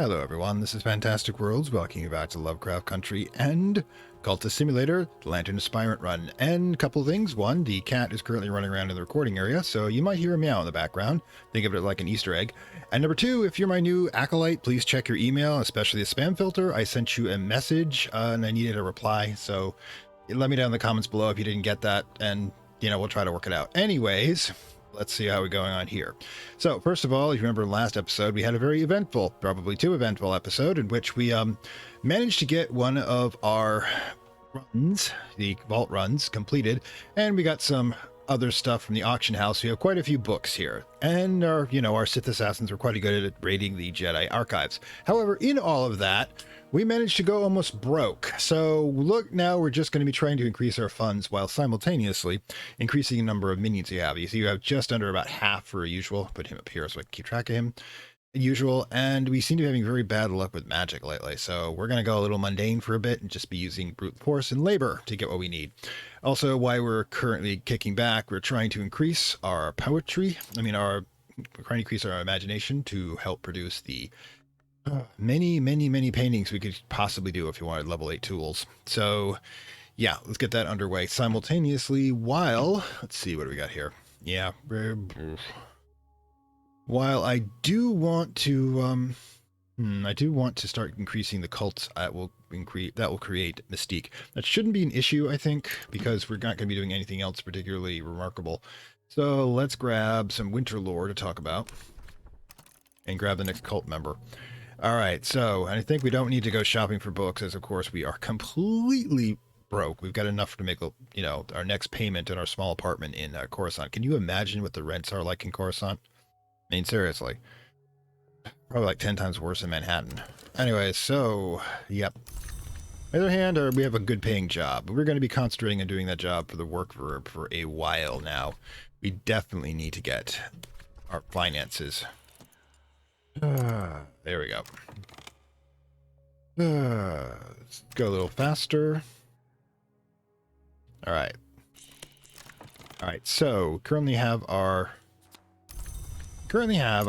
Hello everyone, this is Fantastic Worlds, welcoming you back to Lovecraft Country and Cultist Simulator, the Lantern Aspirant run. And a couple of things. One, the cat is currently running around in the recording area, so you might hear a meow in the background. Think of it like an Easter egg. And number two, if you're my new acolyte, please check your email, especially the spam filter. I sent you a message and I needed a reply, so let me know in the comments below if you didn't get that, and we'll try to work it out. Anyways, let's see how we're going on here. So first of all, if you remember last episode, we had a very eventful, probably too eventful episode in which we managed to get one of our runs, the vault runs, completed, and we got some other stuff from the auction house. We have quite a few books here, and our Sith assassins were quite good at raiding the Jedi archives. However, in all of that, we managed to go almost broke. So look, now we're just going to be trying to increase our funds while simultaneously increasing the number of minions you have. You see, you have just under about half for a usual. Put him up here so I can keep track of him. Usual, and we seem to be having very bad luck with magic lately. So we're going to go a little mundane for a bit and just be using brute force and labor to get what we need. Also, why we're currently kicking back, we're trying to increase our poetry. We're trying to increase our imagination to help produce the many paintings we could possibly do if you wanted level 8 tools. So yeah, let's get that underway simultaneously while, let's see what do we got here. Yeah, while I do want to start increasing the cults that will create Mystique. That shouldn't be an issue, I think, because we're not going to be doing anything else particularly remarkable. So let's grab some Winter Lore to talk about and grab the next cult member. All right, so I think we don't need to go shopping for books, as of course we are completely broke. We've got enough to make our next payment in our small apartment in Coruscant. Can you imagine what the rents are like in Coruscant? I mean, seriously, probably like 10 times worse than Manhattan. Anyways, so yep. On the other hand, we have a good paying job, but we're going to be concentrating on doing that job for the work for a while now. We definitely need to get our finances. There we go. Let's go a little faster. All right. So currently have, I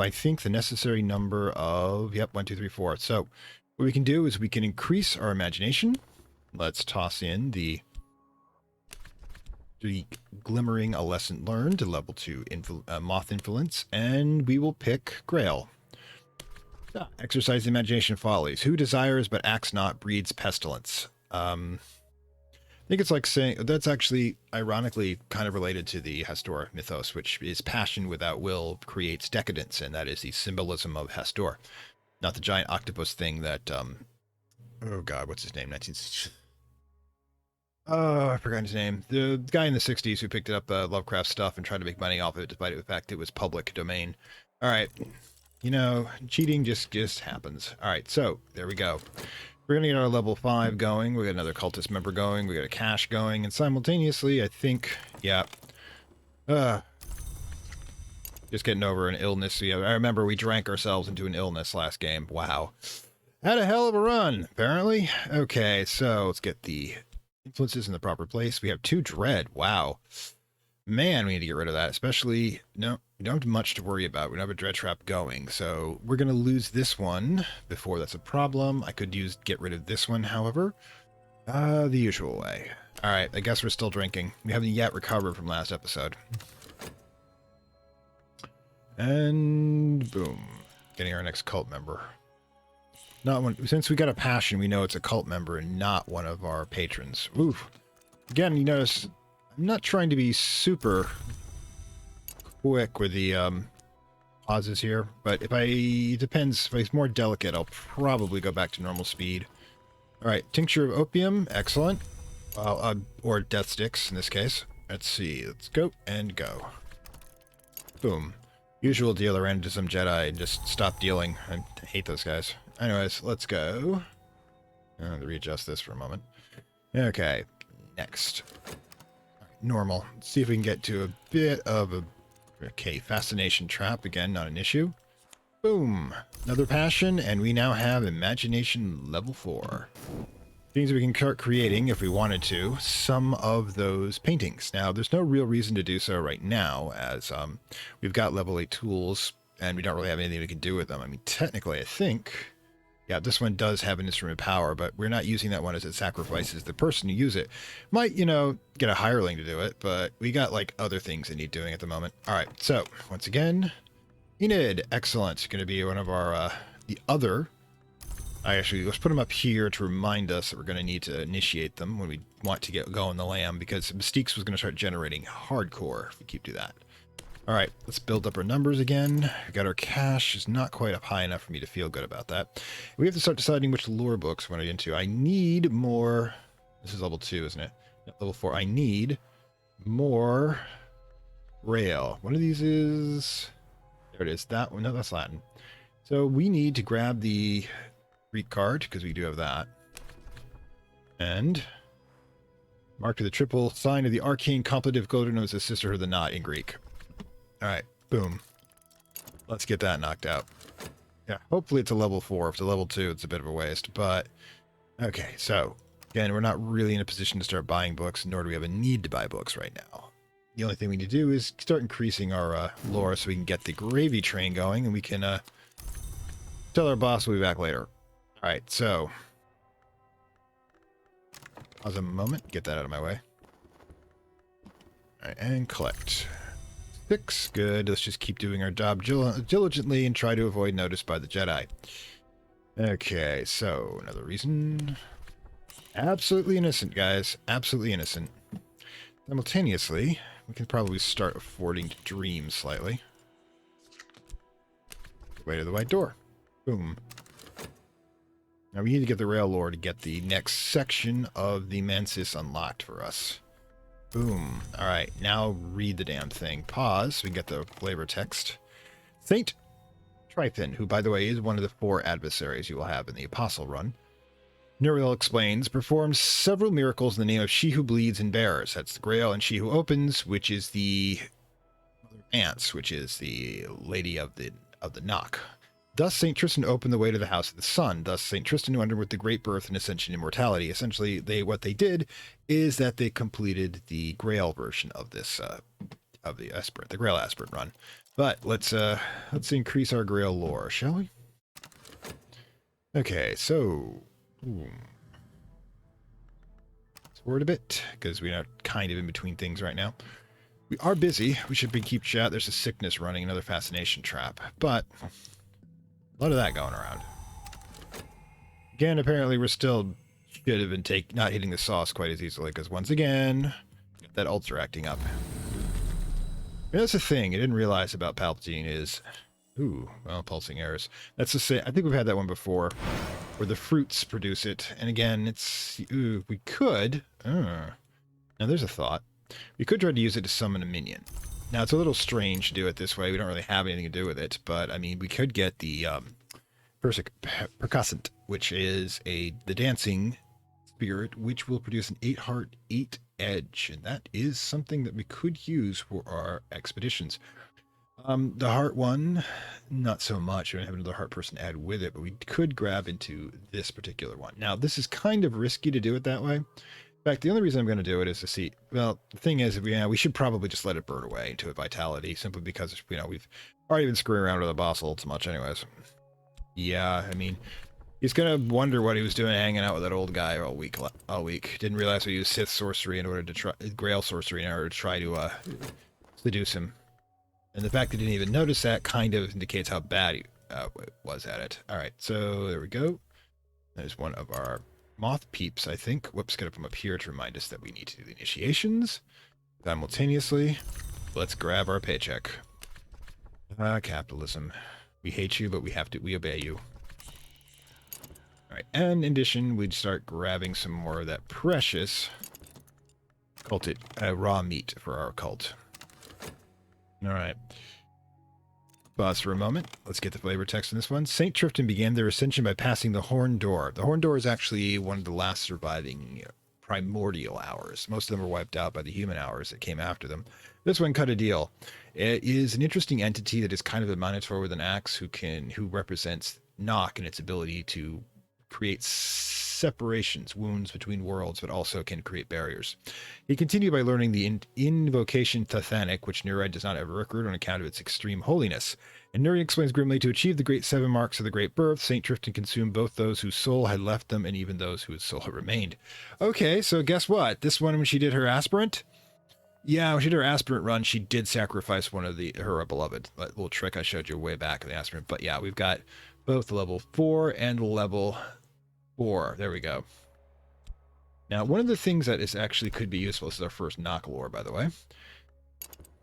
think, the necessary number of 1, 2, 3, 4. So what we can do is we can increase our imagination. Let's toss in the glimmering a lesson learned to level 2 moth influence, and we will pick Grail. Exercise imagination follies. Who desires but acts not breeds pestilence. I think it's like saying that's actually ironically kind of related to the Hastur mythos, which is passion without will creates decadence, and that is the symbolism of Hastur, not the giant octopus thing that oh god, what's his name? I forgot his name. The guy in the 60s who picked up Lovecraft stuff and tried to make money off of it, despite the fact it was public domain. All right. Cheating just happens. All right, so there we go. We're going to get our level 5 going. We got another cultist member going. We got a cache going. And simultaneously, I think, just getting over an illness. I remember we drank ourselves into an illness last game. Wow. Had a hell of a run, apparently. Okay, so let's get the influences in the proper place. We have 2 dread. Wow. Man, we need to get rid of that, especially, no, we don't have much to worry about. We don't have a dread trap going, so we're going to lose this one before that's a problem. I could get rid of this one, however, the usual way. All right, I guess we're still drinking. We haven't yet recovered from last episode. And boom, getting our next cult member. Not one, since we got a passion, we know it's a cult member and not one of our patrons. Oof. Again, you notice I'm not trying to be super quick with the pauses here, but it depends. If it's more delicate, I'll probably go back to normal speed. All right, tincture of opium, excellent. Or death sticks in this case. Let's see, let's go and go. Boom. Usual deal, I ran into some Jedi and just stopped dealing. I hate those guys. Anyways, let's go. I'll readjust this for a moment. Okay, next. Normal. Let's see if we can get to a bit of a... Okay, fascination trap. Again, not an issue. Boom. Another passion, and we now have imagination level 4. Things we can start creating, if we wanted to, some of those paintings. Now, there's no real reason to do so right now, as we've got level 8 tools, and we don't really have anything we can do with them. I mean, technically, I think Yeah, this one does have an instrument of power, but we're not using that one as it sacrifices the person who use it. Might, get a hireling to do it, but we got like other things that need doing at the moment. All right, so once again, Enid, excellent. Going to be one of our, the other. Let's put them up here to remind us that we're going to need to initiate them when we want to get going the lamb, because Mystique's was going to start generating hardcore if we keep do that. All right, let's build up our numbers again. We got our cash. Is not quite up high enough for me to feel good about that. We have to start deciding which lore books we want to get into. I need more. This is level 2, isn't it? No, level 4. I need more rail. One of these is... There it is. That one. No, that's Latin. So we need to grab the Greek card, because we do have that. And mark to the triple sign of the arcane contemplative golden knows the sisterhood of the knot in Greek. All right, boom. Let's get that knocked out. Yeah, hopefully it's a level 4. If it's a level 2, it's a bit of a waste, but okay. So again, we're not really in a position to start buying books, nor do we have a need to buy books right now. The only thing we need to do is start increasing our lore so we can get the gravy train going, and we can tell our boss we'll be back later. All right, so pause a moment, get that out of my way. All right, and collect. 6, good. Let's just keep doing our job diligently and try to avoid notice by the Jedi. Okay, so another reason. Absolutely innocent, guys. Absolutely innocent. Simultaneously, we can probably start affording to dream slightly. Way to the white door. Boom. Now we need to get the rail lore to get the next section of the Mansis unlocked for us. Boom. All right, now read the damn thing. Pause so we can get the flavor text. Saint Tryphon, who, by the way, is one of the 4 adversaries you will have in the Apostle run, Nuriel explains, performs several miracles in the name of She Who Bleeds and Bears. That's the Grail, and She Who Opens, which is the Ants, which is the Lady of the Knock. Thus St. Tristan opened the way to the House of the Sun. Thus St. Tristan underwent the great birth and ascension immortality. Essentially, what they did is that they completed the Grail version of this of the Aspirant, the Grail Aspirant run. But let's increase our Grail lore, shall we? Okay, so let's forward a bit because we are kind of in between things right now. We are busy. We should keep chat. There's a sickness running, another fascination trap, but a lot of that going around. Again, apparently we're still should have been not hitting the sauce quite as easily, because once again, that ults are acting up. And that's the thing I didn't realize about Palpatine is, pulsing errors. That's the same. I think we've had that one before, where the fruits produce it. And again, we could. Now there's a thought. We could try to use it to summon a minion. Now, it's a little strange to do it this way. We don't really have anything to do with it. But, I mean, we could get the percussant, which is the dancing spirit, which will produce an 8-heart, 8 edge. And that is something that we could use for our expeditions. The heart one, not so much. We don't have another heart person to add with it, but we could grab into this particular one. Now, this is kind of risky to do it that way. In fact, the only reason I'm going to do it is to see, well, the thing is, we should probably just let it burn away into a vitality, simply because, we've already been screwing around with the boss a little too much anyways. Yeah, I mean, he's going to wonder what he was doing hanging out with that old guy all week. Didn't realize we used Sith sorcery in order to try, Grail sorcery in order to try to seduce him. And the fact that he didn't even notice that kind of indicates how bad he was at it. All right, so there we go. There's one of our moth peeps, I think. Whoops, got to come up here to remind us that we need to do the initiations. Simultaneously, let's grab our paycheck. Capitalism. We hate you, but we obey you. All right, and in addition, we'd start grabbing some more of that precious raw meat for our cult. All right. Pause for a moment. Let's get the flavor text in this one. St. Tristan began their ascension by passing the Horn Door. The Horn Door is actually one of the last surviving primordial hours. Most of them were wiped out by the human hours that came after them. This one cut a deal. It is an interesting entity that is kind of a minotaur with an axe who represents Knock and its ability to create separations, wounds between worlds, but also can create barriers. He continued by learning the invocation Tathanic, which Nuri does not ever record on account of its extreme holiness. And Nuri explains grimly, to achieve the great 7 marks of the Great Birth, Saint Trifton consumed both those whose soul had left them and even those whose soul had remained. Okay, so guess what? This one, when she did her Aspirant, yeah, when she did her Aspirant run, she did sacrifice one of her beloved. That little trick I showed you way back in the Aspirant. But yeah, we've got both level 4 and level 4. There we go. Now, one of the things that is actually could be useful, this is our first knock lore, by the way. One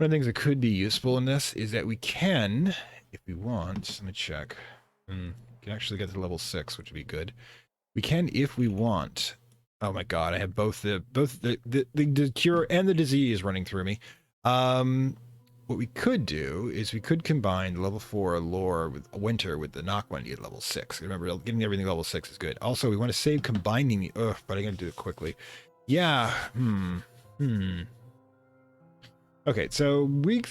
of the things that could be useful in this is that we can, if we want, let me check. We can actually get to level 6, which would be good. We can, if we want. Oh my god, I have both the cure and the disease running through me. What we could do is we could combine the level 4 lore with winter with the knock one to get level 6. Remember, getting everything level 6 is good. Also, we want to save combining the but I gotta do it quickly. Yeah. Okay, so we're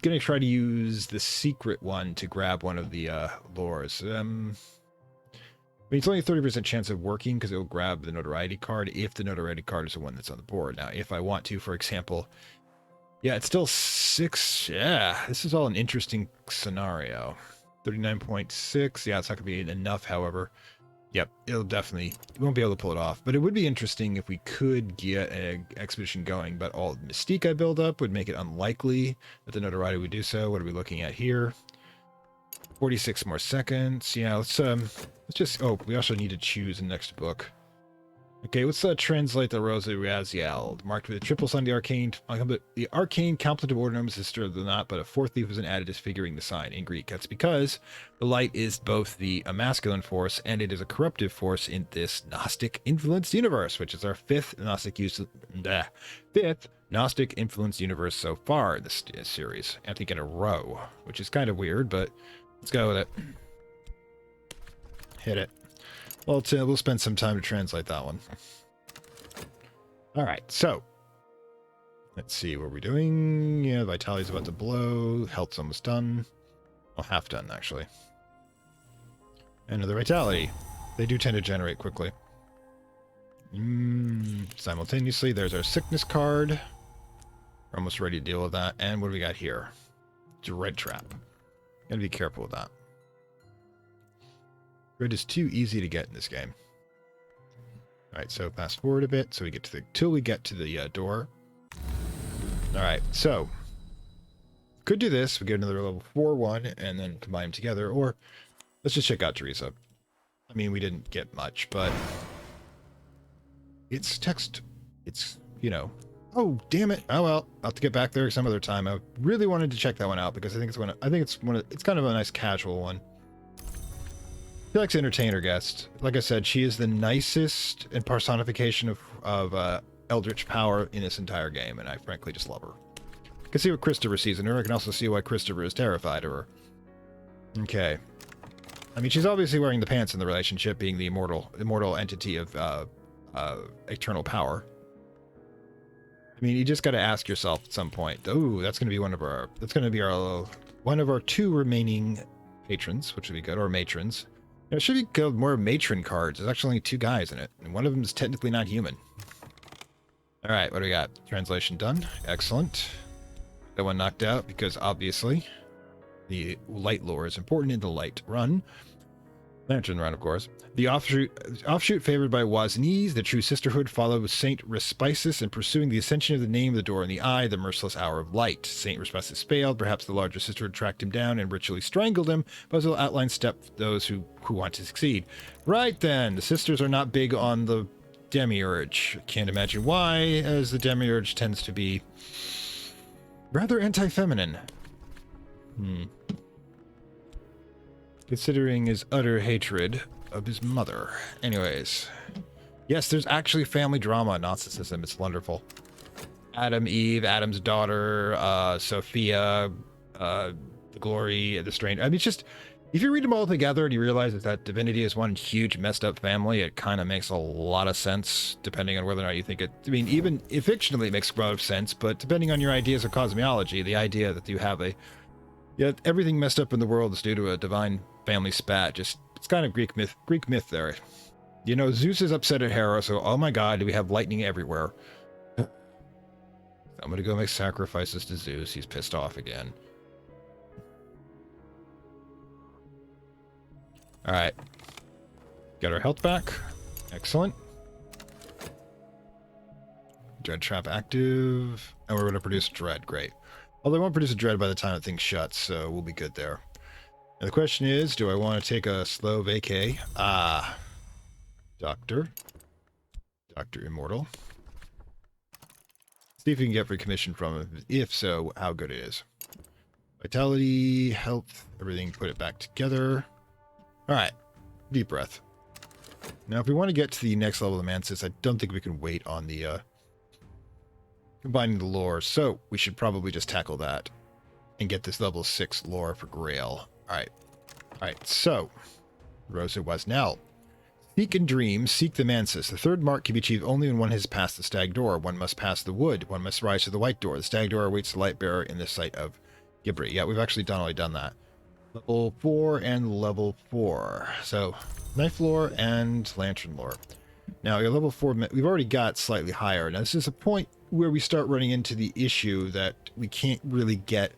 gonna try to use the secret one to grab one of the lores. I mean, it's only a 30% chance of working because it'll grab the notoriety card if the notoriety card is the one that's on the board. Now, if I want to, for example, yeah, it's still 6. Yeah, this is all an interesting scenario. 39.6. Yeah, it's not going to be enough, however. Yep, it'll definitely, you won't be able to pull it off. But it would be interesting if we could get an expedition going, but all the mystique I build up would make it unlikely that the notoriety would do so. What are we looking at here? 46 more seconds. Yeah, let's just, oh, we also need to choose the next book. Okay, let's translate the Rosa Raziel, marked with a triple sign. The arcane complement of ordinum is the sister of the knot, but a 4th leaf was added disfiguring the sign in Greek. That's because the light is both a masculine force and it is a corruptive force in this Gnostic influenced universe, which is our 5th Gnostic influenced universe so far in this series. I think in a row, which is kind of weird, but let's go with it. Hit it. Well, we'll spend some time to translate that one. All right, so let's see what we're doing. Yeah, vitality's about to blow. Health's almost done. Well, half done, actually. Another vitality. They do tend to generate quickly. Simultaneously, there's our sickness card. We're almost ready to deal with that. And what do we got here? Dread trap. Gotta be careful with that. Dread is too easy to get in this game. Alright, so fast forward a bit so we get to till we get to the door. Alright, so could do this. We get another level 4 one and then combine them together, or let's just check out Teresa. I mean, we didn't get much, but it's text. It's, you know, oh damn it. Oh well, I'll have to get back there some other time. I really wanted to check that one out because I think it's kind of a nice casual one. She likes to entertain her guest. Like I said, she is the nicest and personification of eldritch power in this entire game, and I frankly just love her. I can see what Christopher sees in her. I can also see why Christopher is terrified of her. Okay. I mean, she's obviously wearing the pants in the relationship, being the immortal entity of eternal power. I mean, you just got to ask yourself at some point. Oh, that's going to be one of our 2 remaining patrons, which would be good, or matrons. There should be more matron cards. There's actually only 2 guys in it, and one of them is technically not human. All right, what do we got? Translation done. Excellent. That one knocked out because obviously the light lore is important in the light run. Lantern run, of course. The offshoot favored by Woznese, the true sisterhood, followed Saint Respices in pursuing the ascension of the name, the door in the eye, the merciless hour of light. Saint Respices failed. Perhaps the larger sisterhood tracked him down and ritually strangled him, but will outline step those who want to succeed. Right then, the sisters are not big on the demiurge. Can't imagine why, as the demiurge tends to be rather anti-feminine. Considering his utter hatred of his mother. Anyways. Yes, there's actually family drama in Gnosticism. It's wonderful. Adam, Eve, Adam's daughter, Sophia, the glory, the strange. I mean, it's just, if you read them all together and you realize that divinity is one huge messed up family, it kind of makes a lot of sense, depending on whether or not you think it. I mean, even if fictionally it makes a lot of sense, but depending on your ideas of cosmology, the idea that you have everything messed up in the world is due to a divine family spat. Just, it's kind of Greek myth there. You know, Zeus is upset at Hera, so oh my god, do we have lightning everywhere? I'm gonna go make sacrifices to Zeus. He's pissed off again. Alright. Get our health back. Excellent. Dread trap active. And we're going to produce dread. Great. Although I won't produce a dread by the time the thing shuts, so we'll be good there. And the question is, do I want to take a slow vacay? Ah. Doctor. Dr. Immortal. See if we can get free commission from him. If so, how good it is. Vitality, health, everything, put it back together. Alright. Deep breath. Now, if we want to get to the next level of Mantis, I don't think we can wait on the, combining the lore, so we should probably just tackle that and get this level 6 lore for Grail. Alright. Alright, so, Rosa was now. Seek and dream, seek the Mantis. The third mark can be achieved only when one has passed the stag door. One must pass the wood. One must rise to the white door. The stag door awaits the light bearer in the sight of Gibri. Yeah, we've actually already done that. Level 4 and level 4. So, knife lore and lantern lore. Now, your level 4, we've already got slightly higher. Now, this is a point where we start running into the issue that we can't really get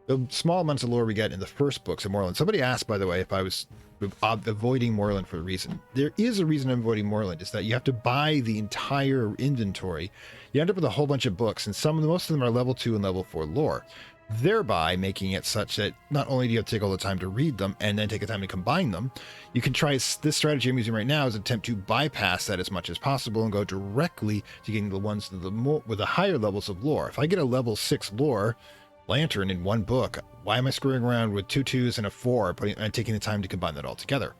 the small amounts of lore we get in the first books of Moorland. Somebody asked, by the way, if I was avoiding Moorland for a reason. There is a reason I'm avoiding Moorland, is that you have to buy the entire inventory. You end up with a whole bunch of books, and most of them are level 2 and level 4 lore, thereby making it such that not only do you have to take all the time to read them and then take the time to combine them, you can try this strategy I'm using right now is attempt to bypass that as much as possible and go directly to getting the ones with the higher levels of lore. If I get a level 6 lore lantern in one book, why am I screwing around with 2 2s and a 4 and taking the time to combine that all together?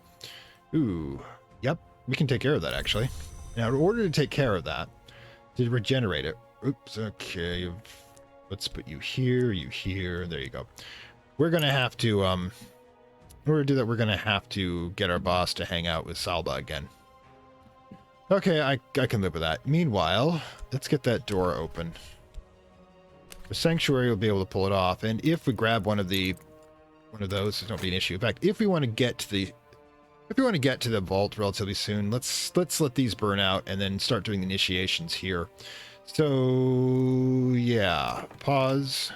Ooh, yep, we can take care of that actually. Now, in order to take care of that, to regenerate it, oops, okay, let's put you here, there you go. We're going to have to, in order to do that, we're going to have to get our boss to hang out with Salba again. Okay, I can live with that. Meanwhile, let's get that door open. The Sanctuary will be able to pull it off, and if we grab one of those, it won't be an issue. In fact, if we want to get to the vault relatively soon, let's let these burn out and then start doing the initiations here. So, yeah, pause.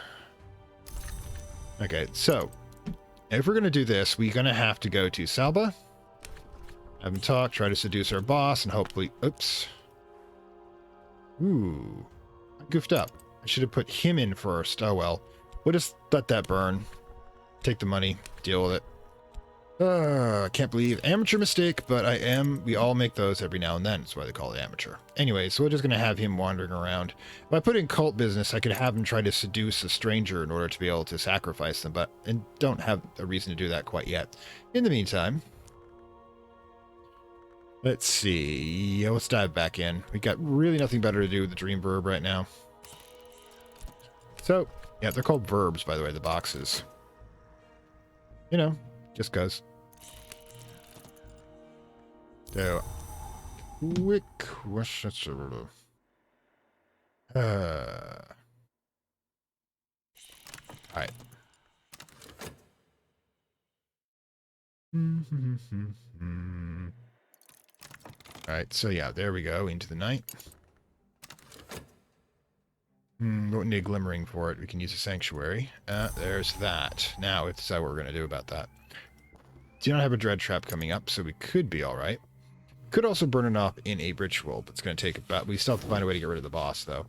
Okay, so, if we're going to do this, we're going to have to go to Salba, have him talk, try to seduce our boss, and hopefully, oops. Ooh, I goofed up. I should have put him in first. Oh well, we'll just let that burn. Take the money, deal with it. I can't believe amateur mistake, but we all make those every now and then. That's why they call it amateur. Anyway, so we're just going to have him wandering around. If I put in cult business, I could have him try to seduce a stranger in order to be able to sacrifice them, but I don't have a reason to do that quite yet. In the meantime, let's see. Let's dive back in. We got really nothing better to do with the dream verb right now. So, yeah, they're called verbs, by the way, the boxes. You know, just cuz. So, quick question. Alright. Alright, so yeah, there we go, into the night. Don't need a glimmering for it. We can use a sanctuary. There's that. Now, let's decide what we're going to do about that. Do not have a dread trap coming up, so we could be alright. Could also burn it off in a ritual, but it's going to take about... We still have to find a way to get rid of the boss, though.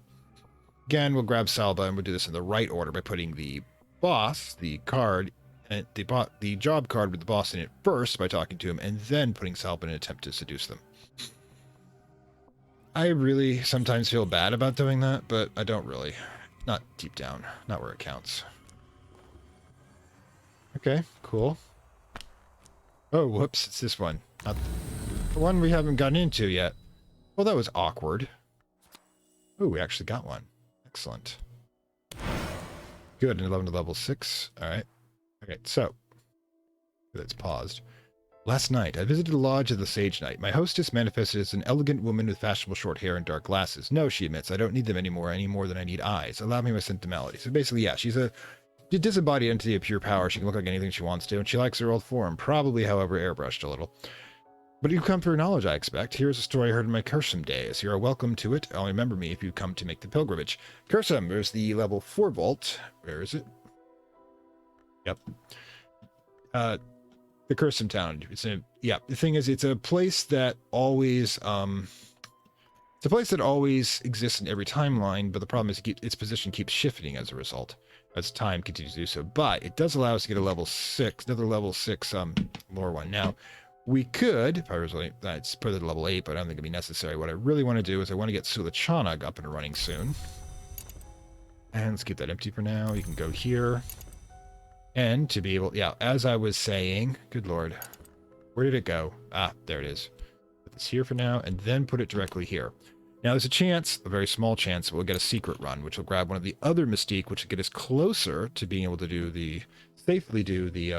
Again, we'll grab Salba, and we'll do this in the right order by putting the boss, the card, and the job card with the boss in it first by talking to him, and then putting Salba in an attempt to seduce them. I really sometimes feel bad about doing that, but I don't really. Not deep down. Not where it counts. Okay, cool. Oh, whoops, it's this one. Not the one we haven't gotten into yet. Well, that was awkward. Oh, we actually got one. Excellent. Good, an 11 to level 6. Alright. Okay, so. That's paused. Last night, I visited a lodge of the Sage Knight. My hostess manifested as an elegant woman with fashionable short hair and dark glasses. No, she admits, I don't need them any more than I need eyes. Allow me my sentimentality. So basically, yeah, she's a disembodied entity of pure power. She can look like anything she wants to, and she likes her old form. Probably, however, airbrushed a little. But you come for knowledge, I expect. Here's a story I heard in my Cursum days. You are welcome to it. I'll remember me if you come to make the pilgrimage. Cursum, there's the level 4 vault. Where is it? Yep. The Cursum town. The thing is, it's a place that always exists in every timeline, but the problem is its position keeps shifting as a result, as time continues to do so. But it does allow us to get a level 6, another level 6 lore one. Now, we could, if I was really, let's put it at level 8, but I don't think it'd be necessary. What I really want to do is I want to get Sulachana up and running soon. And let's keep that empty for now. You can go here. And to be able, yeah, as I was saying, good lord, where did it go? Ah, there it is. Put this here for now, and then put it directly here. Now there's a chance, a very small chance, we'll get a secret run, which will grab one of the other Mystique, which will get us closer to being able to safely do the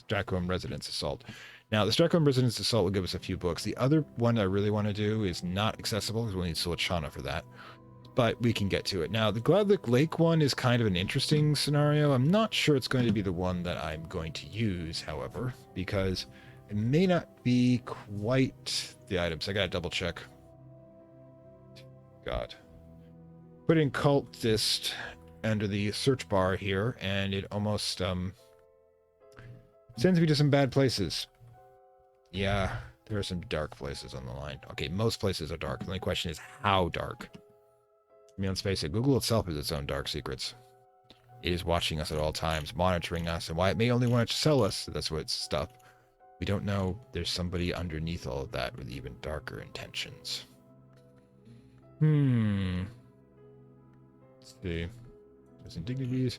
Stracholm Residence Assault. Now, the Stracholm Residence Assault will give us a few books. The other one I really want to do is not accessible, because we'll need Sulachana for that. But we can get to it. Now, the Gladlick Lake one is kind of an interesting scenario. I'm not sure it's going to be the one that I'm going to use, however, because it may not be quite the items. I gotta double check. God. Put in Cultist under the search bar here, and it almost sends me to some bad places. Yeah, there are some dark places on the line. Okay, most places are dark. The only question is how dark. I mean, let's face it, Google itself has its own dark secrets. It is watching us at all times, monitoring us, and why it may only want to sell us, that's what it's stuff. We don't know there's somebody underneath all of that with even darker intentions. Let's see. There's indignities.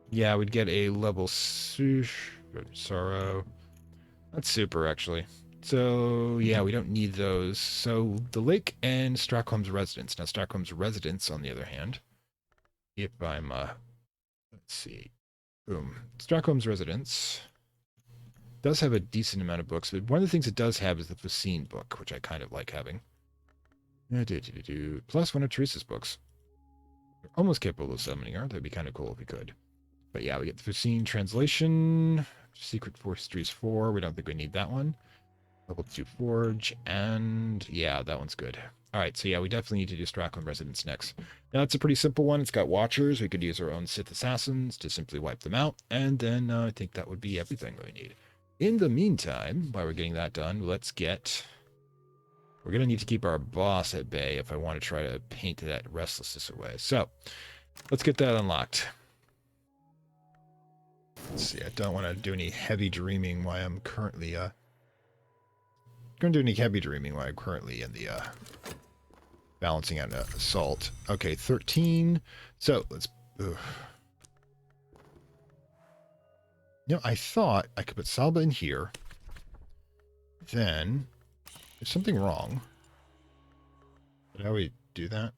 Yeah, we'd get a level sorrow. That's super, actually. So, yeah, we don't need those. So, the lake and Stracholm's Residence. Now, Stracholm's Residence, on the other hand, if I'm, let's see. Boom. Stracholm's Residence does have a decent amount of books, but one of the things it does have is the Facine book, which I kind of like having. Plus one of Teresa's books. We're almost capable of summoning her. That'd be kind of cool if we could. But yeah, we get the Facine translation. Secret Histories 4. We don't think we need that one. Level 2 Forge, and yeah, that one's good. Alright, so yeah, we definitely need to do Stracholm Residence next. Now, it's a pretty simple one. It's got Watchers. We could use our own Sith Assassins to simply wipe them out, and then I think that would be everything we need. In the meantime, while we're getting that done, we're going to need to keep our boss at bay if I want to try to paint that restlessness away. So, let's get that unlocked. Let's see, I don't want to do any heavy dreaming while I'm currently, in the balancing out an assault. Okay, 13. So let's. Ugh. You know, I thought I could put Salba in here. Then there's something wrong. But how do we do that?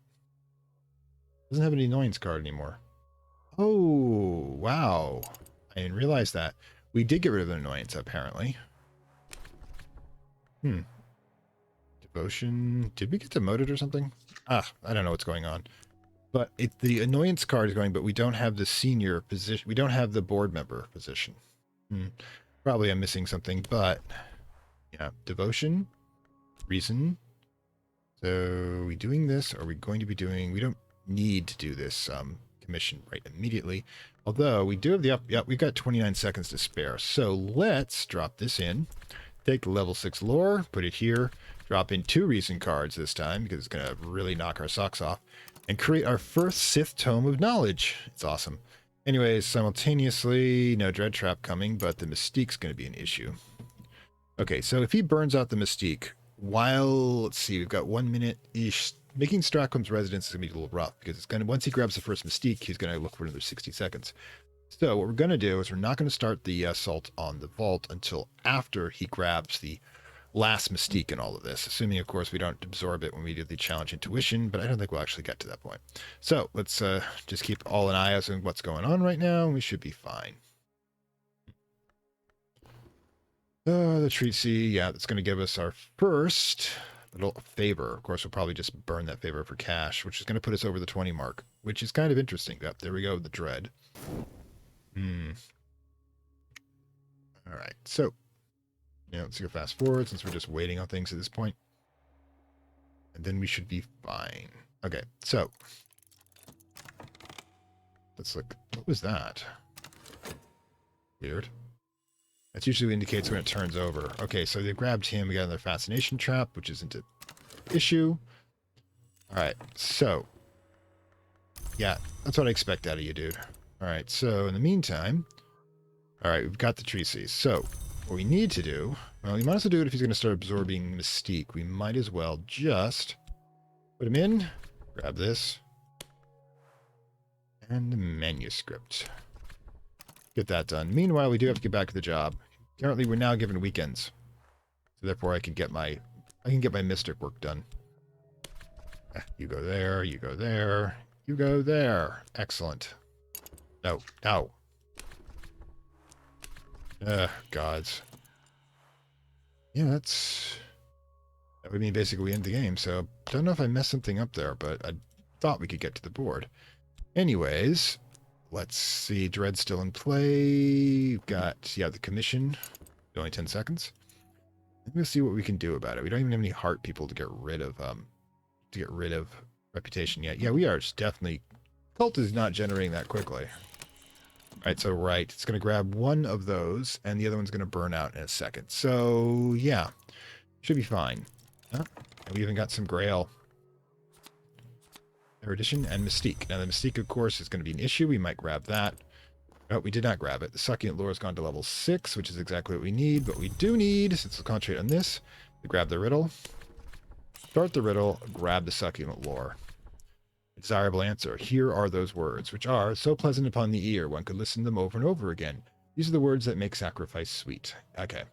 Doesn't have any annoyance card anymore. Oh wow! I didn't realize that. We did get rid of the annoyance apparently. Devotion. Did we get demoted or something? I don't know what's going on. But the annoyance card is going, but we don't have the senior position. We don't have the board member position. Probably I'm missing something, but yeah. Devotion. Reason. So are we doing this? Or are we going to be doing... We don't need to do this commission right immediately. Although we do have the we've got 29 seconds to spare. So let's drop this in. Take the level 6 lore, put it here, drop in 2 reason cards this time, because it's going to really knock our socks off, and create our first Sith Tome of Knowledge. It's awesome. Anyways, simultaneously, no Dread Trap coming, but the Mystique's going to be an issue. Okay, so if he burns out the Mystique, let's see, we've got 1 minute-ish. Making Stracholm's Residence is going to be a little rough, because it's going to, once he grabs the first Mystique, he's going to look for another 60 seconds. So what we're going to do is we're not going to start the assault on the vault until after he grabs the last Mystique in all of this, assuming, of course, we don't absorb it when we do the challenge intuition, but I don't think we'll actually get to that point. So let's just keep all an eye on what's going on right now, and we should be fine. The Treaty, yeah, that's going to give us our first little favor. Of course, we'll probably just burn that favor for cash, which is going to put us over the 20 mark, which is kind of interesting. Yep, there we go, the Dread. All right, so Yeah, let's go fast forward since we're just waiting on things at this point. And then we should be fine. Okay, so let's look. What was that? Weird. That usually indicates when it turns over. Okay, so they grabbed him. We got another fascination trap, which isn't an issue. All right, so yeah, that's what I expect out of you, dude. All right, so in the meantime, all right, we've got the Teresa. So what we need to do, well, you might as well do it if he's going to start absorbing Mystique. We might as well just put him in, grab this, and the manuscript. Get that done. Meanwhile, we do have to get back to the job. Currently, we're now given weekends, so therefore I can get my mystic work done. You go there. You go there. You go there. Excellent. No, no. Gods. Yeah, that would mean basically we end the game. So don't know if I messed something up there, but I thought we could get to the board. Anyways. Let's see, Dread's still in play. We've got, yeah, the commission. Only 10 seconds. Let's see what we can do about it. We don't even have any heart people to get rid of reputation yet. Yeah, we are definitely... Cult is not generating that quickly. All right, so right, it's going to grab one of those, and the other one's going to burn out in a second. So, yeah, should be fine. And we even got some Grail. Erudition and Mystique. Now the Mystique, of course, is going to be an issue. We might grab that. Oh, we did not grab it. The Succulent Lore has gone to level 6, which is exactly what we need. But we do need, since we'll concentrate on this, to grab the Riddle. Start the Riddle, grab the Succulent Lore. Desirable answer. Here are those words, which are so pleasant upon the ear, one could listen to them over and over again. These are the words that make sacrifice sweet. Okay.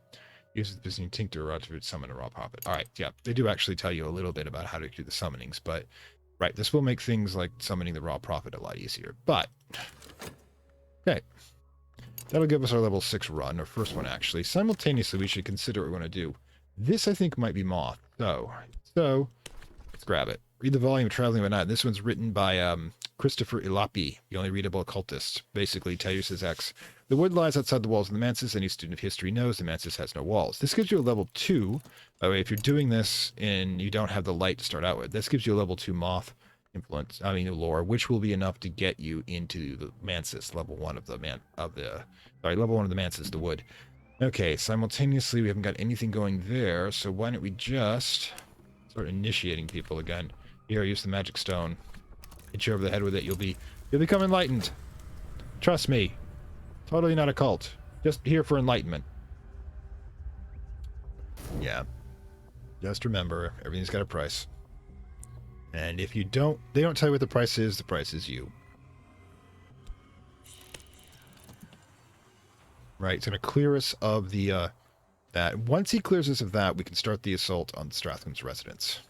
Use the Byzantine Tincture or to summon a raw prophet. All right, yeah. They do actually tell you a little bit about how to do the summonings, but... Right, this will make things like summoning the raw prophet a lot easier, but... Okay. That'll give us our level 6 run, our first one actually. Simultaneously, we should consider what we want to do. This, I think, might be Moth. So let's grab it. Read the volume of Traveling by Night. This one's written by Christopher Ilapi, the only readable occultist. Basically, Teresa's ex. The wood lies outside the walls of the Mansis. Any student of history knows the Mansis has no walls. This gives you a level 2. By the way, if you're doing this and you don't have the light to start out with, this gives you a level 2 Moth influence, lore, which will be enough to get you into the Mansis, level 1 of the level 1 of the Mansis, the wood. Okay, simultaneously, we haven't got anything going there, so why don't we just start initiating people again? Here, use the magic stone. Hit you over the head with it, you'll become enlightened. Trust me. Totally not a cult. Just here for enlightenment. Yeah. Just remember, everything's got a price. And if you don't, they don't tell you what the price is you. Right, it's going to clear us of the, that. Once he clears us of that, we can start the assault on Strathcom's residence.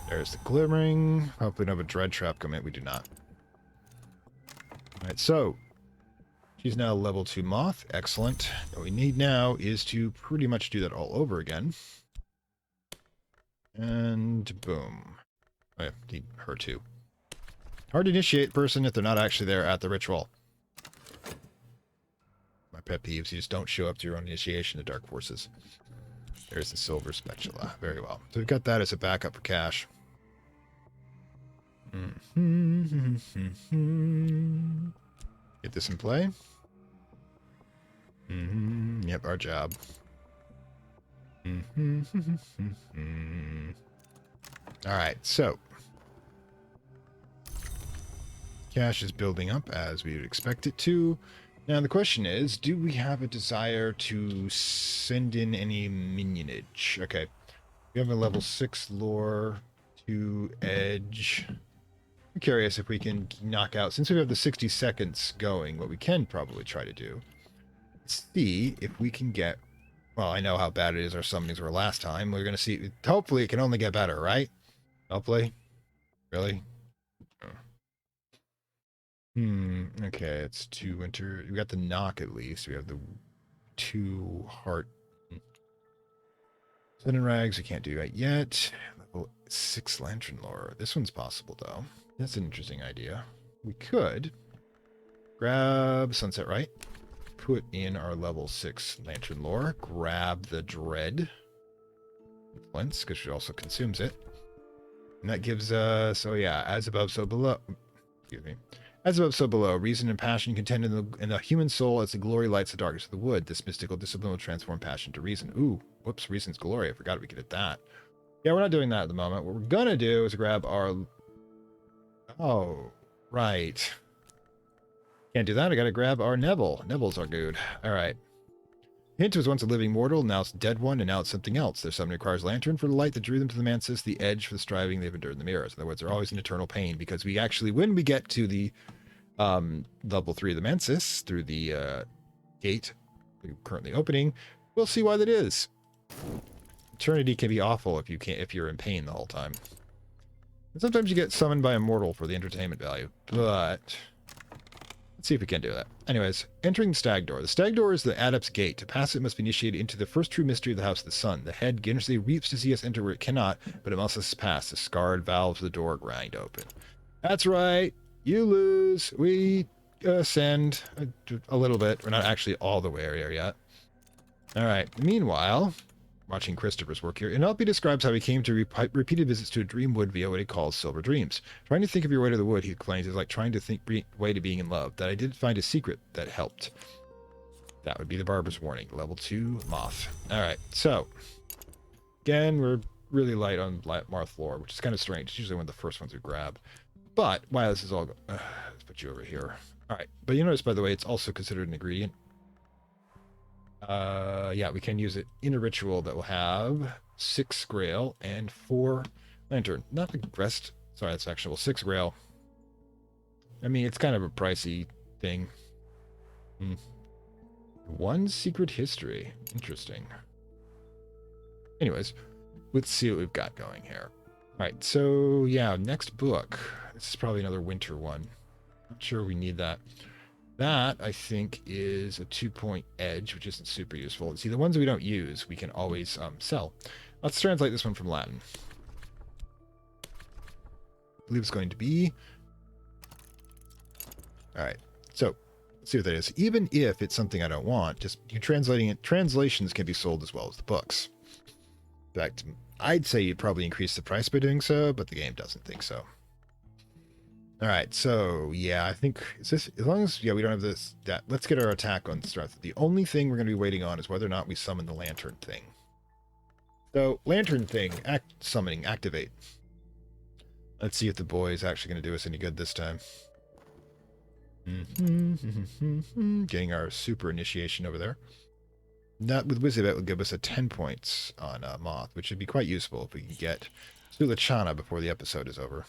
There's the glimmering. Hopefully we don't have a dread trap come in. We do not. Alright, so she's now level 2 Moth. Excellent. What we need now is to pretty much do that all over again. And boom. Oh yeah, need her too. Hard to initiate person if they're not actually there at the ritual. My pet peeves, you just don't show up to your own initiation of Dark Forces. There's the silver spatula. Very well. So we've got that as a backup for cash. Get this in play. Yep, our job. Alright, so. Cash is building up as we would expect it to. Now the question is, do we have a desire to send in any minionage? Okay. We have a level 6 lore, 2 edge. I'm curious if we can knock out, since we have the 60 seconds going, what we can probably try to do is see if we can get, well, I know how bad it is our summonings were last time. We're going to see, hopefully it can only get better, right? Hopefully. Really? Okay, it's 2 winter. We got the knock at least. We have the 2 heart. Sun and rags, we can't do that yet. Level 6 lantern lore. This one's possible though. That's an interesting idea. We could grab Sunset Right. put in our level 6 lantern lore, grab the dread influence, because she also consumes it. And that gives us, so yeah, as above, so below. Excuse me. As above, so below. Reason and passion contend in the human soul as the glory lights the darkness of the wood. This mystical discipline will transform passion to reason. Ooh, whoops, reason's glory. I forgot we could hit that. Yeah, we're not doing that at the moment. What we're going to do is grab our... Oh, right. Can't do that. I got to grab our Neville. Neville's our dude. All right. Hint was once a living mortal, now it's a dead one, and now it's something else. Their summon requires lantern for the light that drew them to the mantis, the edge for the striving they've endured in the mirrors. In other words, they're always in eternal pain, because we actually, when we get to the level 3 of the mantis, through the gate we're currently opening, we'll see why that is. Eternity can be awful if you're in pain the whole time. And sometimes you get summoned by a mortal for the entertainment value, but... Let's see if we can do that. Anyways, entering the stag door. The stag door is the adept's gate. To pass it must be initiated into the first true mystery of the House of the Sun. The head generously weeps to see us enter where it cannot, but it must pass. The scarred valves of the door grind open. That's right. You lose. We ascend a little bit. We're not actually all the way there yet. All right. Meanwhile, watching Christopher's work here, Inalpi describes how he came to repeated visits to a dream wood via what he calls silver dreams. Trying to think of your way to the wood, he explains, is like trying to think way to being in love. That I did find a secret that helped. That would be the barber's warning. Level 2 moth. All right, so again, we're really light on Marth lore, which is kind of strange. It's usually one of the first ones we grab. But while this is all, let's put you over here. All right, but you notice, by the way, it's also considered an ingredient. Yeah, we can use it in a ritual that will have 6 grail and 4 lantern. Not the rest. Sorry, that's actual 6 grail. I mean, it's kind of a pricey thing. 1 secret history. Interesting. Anyways, let's see what we've got going here. All right, so yeah, next book. This is probably another winter one. Not sure we need that. That, I think, is a 2-point edge, which isn't super useful. See, the ones we don't use, we can always sell. Let's translate this one from Latin. I believe it's going to be... All right, so let's see what that is. Even if it's something I don't want, just you translating it, translations can be sold as well as the books. In fact, I'd say you'd probably increase the price by doing so, but the game doesn't think so. All right, so yeah, I think is this as long as we don't have this. Let's get our attack on strength. The only thing we're going to be waiting on is whether or not we summon the lantern thing. So lantern thing, summoning, activate. Let's see if the boy is actually going to do us any good this time. Getting our super initiation over there. That with Wizabet would give us a 10 points on Moth, which would be quite useful if we could get Sulachana before the episode is over.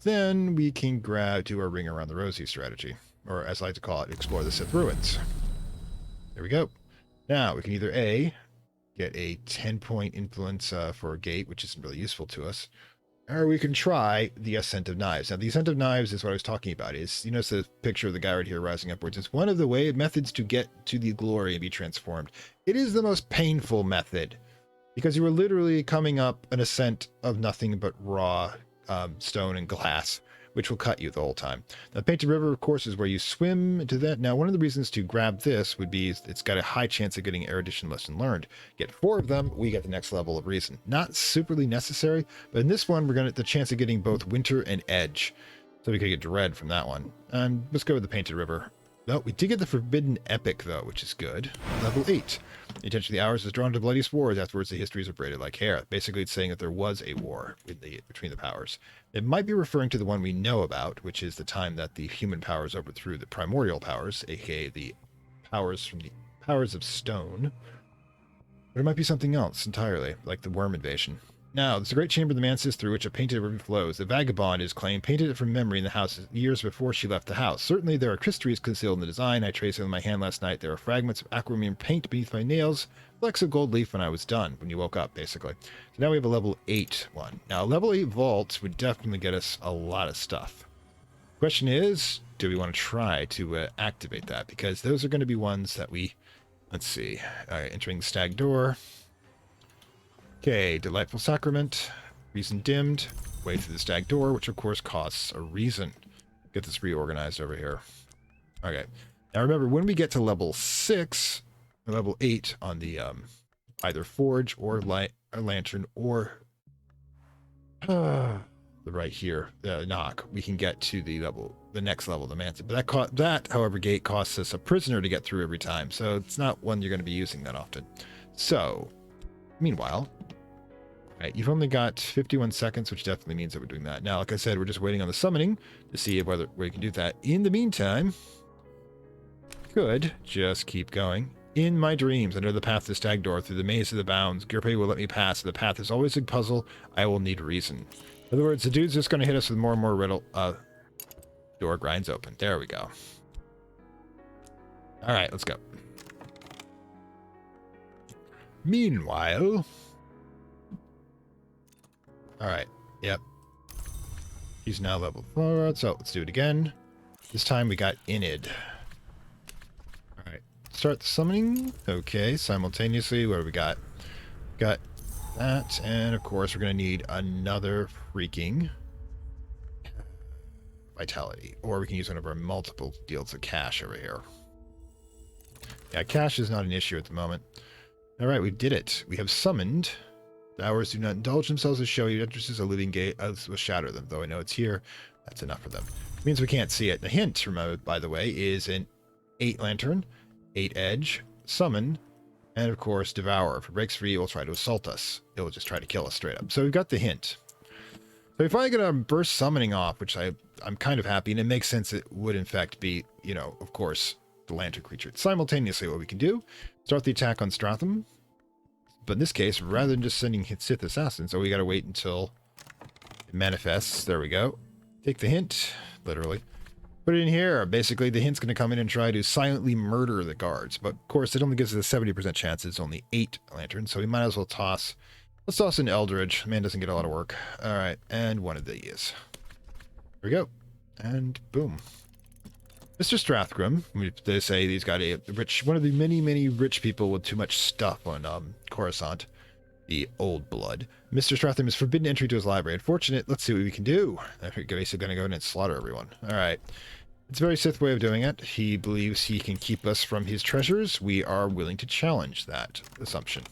Then we can do our Ring Around the Rosie strategy, or as I like to call it, explore the Sith ruins. There we go. Now we can either A, get a 10-point influence for a gate, which isn't really useful to us, or we can try the Ascent of Knives. Now the Ascent of Knives is what I was talking about. Is you notice the picture of the guy right here rising upwards. It's one of the methods to get to the glory and be transformed. It is the most painful method because you are literally coming up an ascent of nothing but raw stone and glass, which will cut you the whole time. The Painted River, of course, is where you swim to that. Now, one of the reasons to grab this would be it's got a high chance of getting erudition lesson learned. Get 4 of them, we get the next level of reason. Not superly necessary, but in this one, we're going to get the chance of getting both winter and edge. So we could get dread from that one. And let's go with the Painted River. No, we did get the Forbidden Epic, though, which is good. Level 8. The attention of the hours is drawn to bloodiest wars. Afterwards, the histories are braided like hair. Basically, it's saying that there was a war between the powers. It might be referring to the one we know about, which is the time that the human powers overthrew the primordial powers, aka the powers from the powers of stone. But it might be something else entirely, like the worm invasion. Now, there's a great chamber of the mantis through which a painted river flows. The vagabond is claimed painted it from memory in the house years before she left the house. Certainly there are histories concealed in the design. I traced it with my hand last night. There are fragments of aquamarine paint beneath my nails, flecks of gold leaf when I was done, when you woke up, basically. So now we have a level 8 one. Now, level 8 vaults would definitely get us a lot of stuff. Question is, do we want to try to activate that? Because those are going to be ones that we... Let's see. All right, entering the stag door. Okay, Delightful Sacrament, Reason Dimmed, way through the stag door, which of course costs a reason. Get this reorganized over here. Okay, Now remember, when we get to level 6 or level 8 on the either forge or light or lantern or the right here, the knock, we can get to the next level, the mansion. But that, however, gate costs us a prisoner to get through every time, so it's not one you're going to be using that often. So, meanwhile, right, you've only got 51 seconds, which definitely means that we're doing that. Now, like I said, we're just waiting on the summoning to see whether we can do that. In the meantime, could just keep going. In my dreams, under the path to Stag Door, through the maze of the bounds, Girpay will let me pass. The path is always a puzzle. I will need reason. In other words, the dude's just going to hit us with more and more riddle. Door grinds open. There we go. All right, let's go. Meanwhile... All right, yep. He's now level 4, so let's do it again. This time we got Inid. All right, start the summoning. Okay, simultaneously, what do we got? Got that, and of course we're going to need another freaking vitality, or we can use one of our multiple deals of cash over here. Yeah, cash is not an issue at the moment. All right, we did it. We have summoned. The hours do not indulge themselves as show you entrances a living gate as will shatter them. Though I know it's here, that's enough for them. It means we can't see it. The hint, remember, by the way, is an 8 lantern, 8 edge, summon, and of course devour. If it breaks free, it will try to assault us. It will just try to kill us straight up. So we've got the hint. So if I get a burst summoning off, which I'm kind of happy, and it makes sense it would in fact be, you know, of course, the lantern creature. Simultaneously, what we can do, start the attack on Stratham. But in this case, rather than just sending Sith assassins, so we got to wait until it manifests. There we go. Take the hint, literally. Put it in here. Basically, the hint's going to come in and try to silently murder the guards. But of course, it only gives us a 70% chance. It's only 8 lanterns, so we might as well toss. Let's toss an Eldridge. Man doesn't get a lot of work. All right, and one of these. There we go. And boom. Mr. Strathgrim, they say he's got a rich, one of the many, many rich people with too much stuff on Coruscant, the old blood. Mr. Strathgrim is forbidden entry to his library. Unfortunate, let's see what we can do. We're basically going to go in and slaughter everyone. All right. It's a very Sith way of doing it. He believes he can keep us from his treasures. We are willing to challenge that assumption.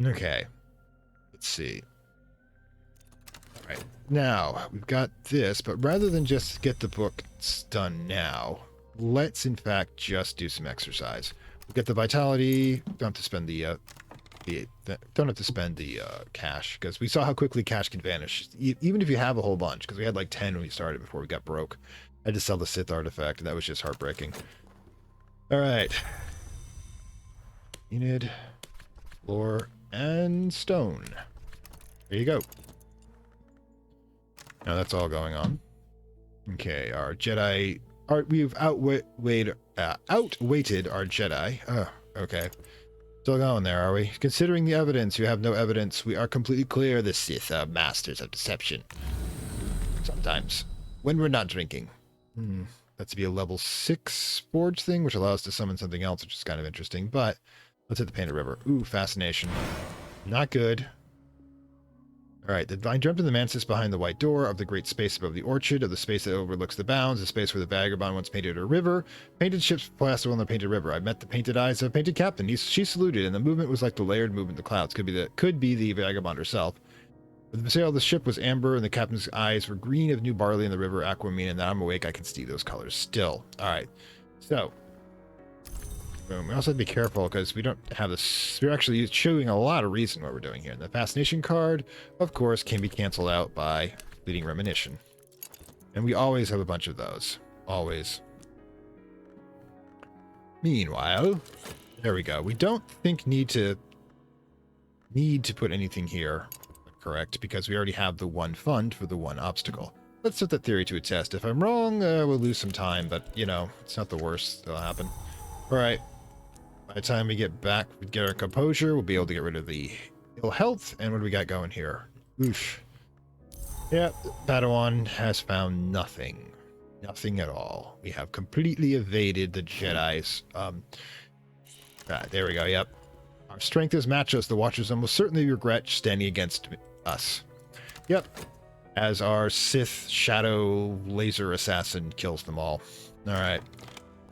Okay. Let's see. All right. Now, we've got this, but rather than just get the book done now, let's in fact just do some exercise. We'll get the vitality. Don't have to spend the cash, because we saw how quickly cash can vanish, even if you have a whole bunch, because we had like 10 when we started before we got broke. I had to sell the Sith artifact, and that was just heartbreaking. All right. Enid, floor, and stone. There you go. Now that's all going on. Okay, our Jedi... we've outweighted our Jedi. Oh, okay. Still going there, are we? Considering the evidence, you have no evidence. We are completely clear the Sith are masters of deception. Sometimes. When we're not drinking. That's to be a level 6 forge thing, which allows us to summon something else, which is kind of interesting. But let's hit the Painted River. Ooh, fascination. Not good. All right, I dreamt of the mantis behind the white door, of the great space above the orchard, of the space that overlooks the bounds, the space where the vagabond once painted a river. Painted ships passed on the painted river. I met the painted eyes of a painted captain. She saluted, and the movement was like the layered movement of the clouds. Could be the vagabond herself. But the sail of the ship was amber, and the captain's eyes were green of new barley in the river aquamarine, and now I'm awake, I can see those colors still. All right, so... boom. We also have to be careful because we don't have this. We're actually showing a lot of reason what we're doing here. And the fascination card, of course, can be canceled out by fleeting reminiscence. And we always have a bunch of those. Always. Meanwhile, there we go. We don't think need to put anything here, correct? Because we already have the one fund for the one obstacle. Let's put that theory to a test. If I'm wrong, we'll lose some time, but you know, it's not the worst that'll happen. All right. By the time we get back, we get our composure, we'll be able to get rid of the ill health. And what do we got going here? Oof. Yeah, Padawan has found nothing. Nothing at all. We have completely evaded the Jedi's. There we go, yep. Our strength is matchless. The Watchers almost certainly regret standing against us. Yep. as our Sith shadow laser assassin kills them all. All right.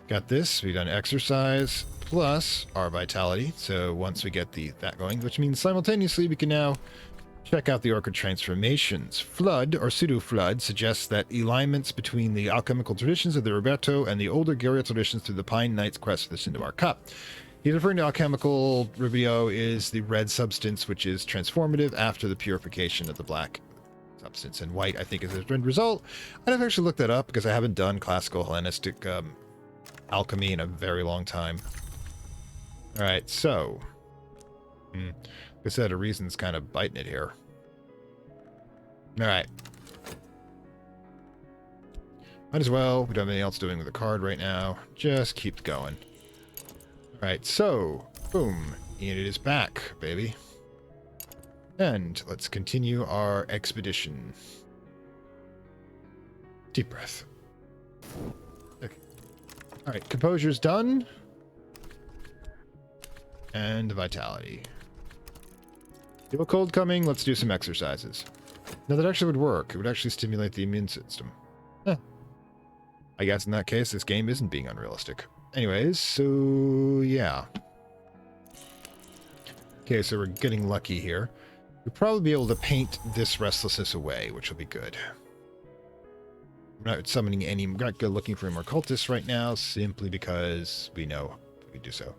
Got this. We've done exercise plus our vitality. So once we get that going, which means simultaneously we can now check out the Orchid transformations. Flood, or pseudo-flood, suggests that alignments between the alchemical traditions of the Roberto and the older Gabriel traditions through the Pine Knight's quest for the Cinnabar Cup. He's referring to alchemical. Rubio is the red substance, which is transformative after the purification of the black substance. And white, I think, is the end result. I'd have actually looked that up because I haven't done classical Hellenistic alchemy in a very long time. All right, so... Like I said, a reason's kind of biting it here. All right. Might as well. We don't have anything else doing with the card right now. Just keep going. All right, so, boom. And it is back, baby. And let's continue our expedition. Deep breath. Okay. All right, composure's done. And vitality. Feel cold coming, let's do some exercises. Now that actually would work. It would actually stimulate the immune system. I guess in that case, this game isn't being unrealistic. Anyways, so yeah. Okay, so we're getting lucky here. We'll probably be able to paint this restlessness away, which will be good. We're not summoning any, we're not looking for any more cultists right now, simply because we know we do so.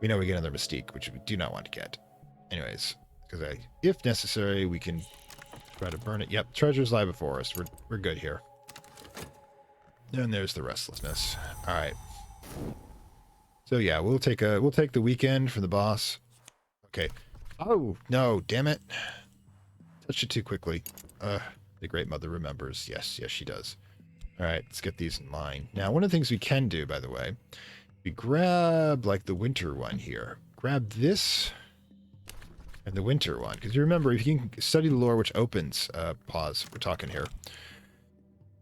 We know we get another Mystique, which we do not want to get. Anyways. Because if necessary, we can try to burn it. Yep, treasures lie before us. We're good here. And there's the restlessness. All right. So yeah, we'll take the weekend from the boss. Okay. Oh no! Damn it! Touched it too quickly. The Great Mother remembers. Yes, yes, she does. All right, let's get these in line. Now, one of the things we can do, by the way, we grab like the winter one here. Grab this. And the winter one, because you remember, if you can study the lore which opens, pause, we're talking here.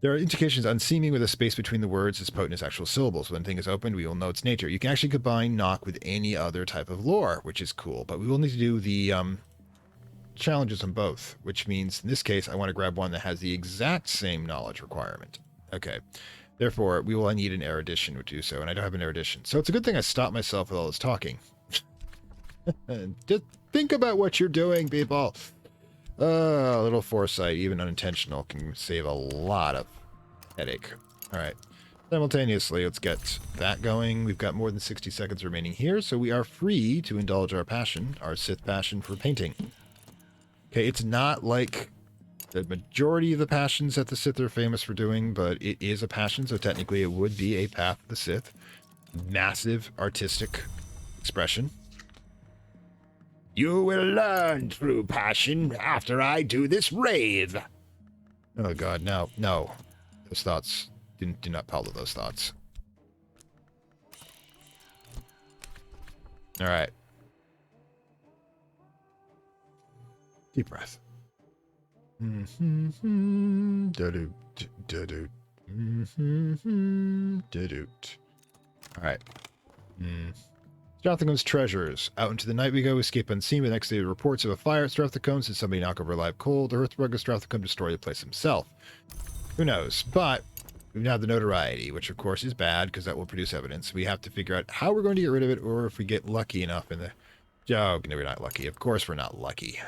There are indications unseeming with a space between the words as potent as actual syllables. When a thing is opened, we will know its nature. You can actually combine knock with any other type of lore, which is cool, but we will need to do the challenges on both, which means in this case, I want to grab one that has the exact same knowledge requirement. Okay. Therefore, we will need an erudition to do so, and I don't have an erudition. So it's a good thing I stopped myself with all this talking. Just think about what you're doing, people. A little foresight, even unintentional, can save a lot of headache. All right. Simultaneously, let's get that going. We've got more than 60 seconds remaining here, so we are free to indulge our passion, our Sith passion for painting. Okay, it's not like the majority of the passions that the Sith are famous for doing, but it is a passion, so technically it would be a path of the Sith. Massive artistic expression. You will learn through passion after I do this rave. Oh god, no, no. Those thoughts, do not follow those thoughts. Alright. Deep breath. Alright. Strathacone's treasures. Out into the night we go, escape unseen, but the next day reports of a fire at Strathacone's. Did somebody knock over a live coal? The Hearthrug of Strathacone destroy the place himself. Who knows? But we now have the notoriety, which of course is bad because that will produce evidence. We have to figure out how we're going to get rid of it, or if we get lucky enough in the... Oh, no, we're not lucky. Of course we're not lucky.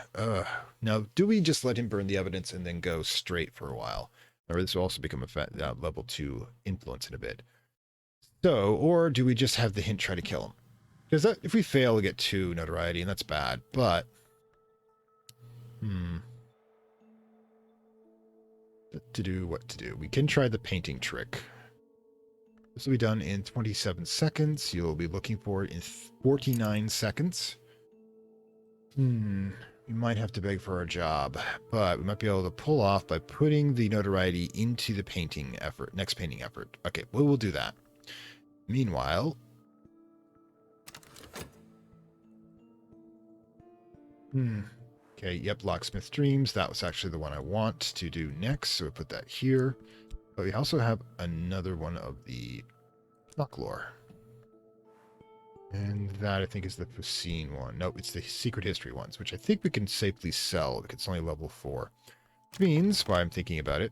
Now, do we just let him burn the evidence and then go straight for a while? Or this will also become a level 2 influence in a bit. So, or do we just have the hint try to kill him? Because if we fail, we get 2 notoriety, and that's bad. But, what to do? We can try the painting trick. This will be done in 27 seconds. You'll be looking for it in 49 seconds. We might have to beg for our job, but we might be able to pull off by putting the notoriety into the painting effort, next painting effort. Okay, we will do that. Meanwhile, okay, yep, Locksmith Dreams. That was actually the one I want to do next, so we put that here. But we also have another one of the folklore. And that, I think, is the Fusine one. Nope, it's the Secret History ones, which I think we can safely sell because it's only level 4. Which means, while I'm thinking about it,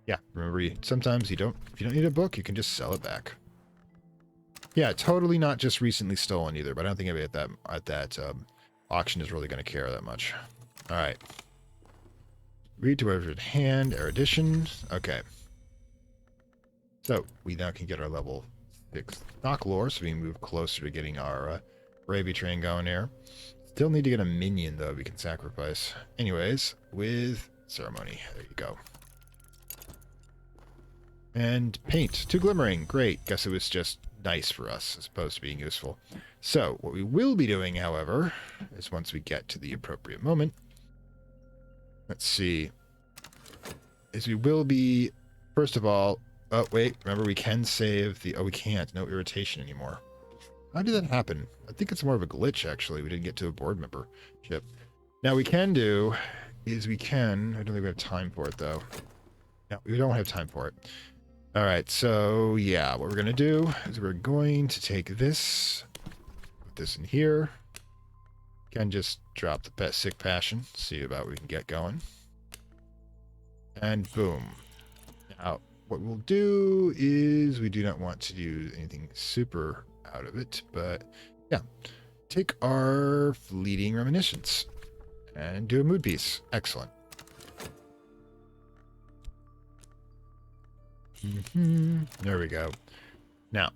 yeah, remember, sometimes if you don't need a book, you can just sell it back. Yeah, totally not just recently stolen either, but I don't think anybody at that auction is really going to care that much. All right. Read to whatever's at hand, erudition. Okay. So, we now can get our level 6 stock lore, so we can move closer to getting our Gravy train going here. Still need to get a minion, though, we can sacrifice. Anyways, with ceremony. There you go. And paint. 2 glimmering. Great. Guess it was just nice for us as opposed to being useful. So, what we will be doing, however, is once we get to the appropriate moment, let's see, is we will be, first of all, oh, wait, remember we can save the, oh, we can't. No irritation anymore. How did that happen? I think it's more of a glitch, actually. We didn't get to a board membership. Now, we can do is we can, I don't think we have time for it, though. No, we don't have time for it. All right, so yeah, what we're going to do is we're going to take this, put this in here. Can just drop the sick passion, see about what we can get going. And boom. Now, what we'll do is we do not want to do anything super out of it, but yeah, take our fleeting reminiscence and do a mood piece. Excellent. There we go. Now,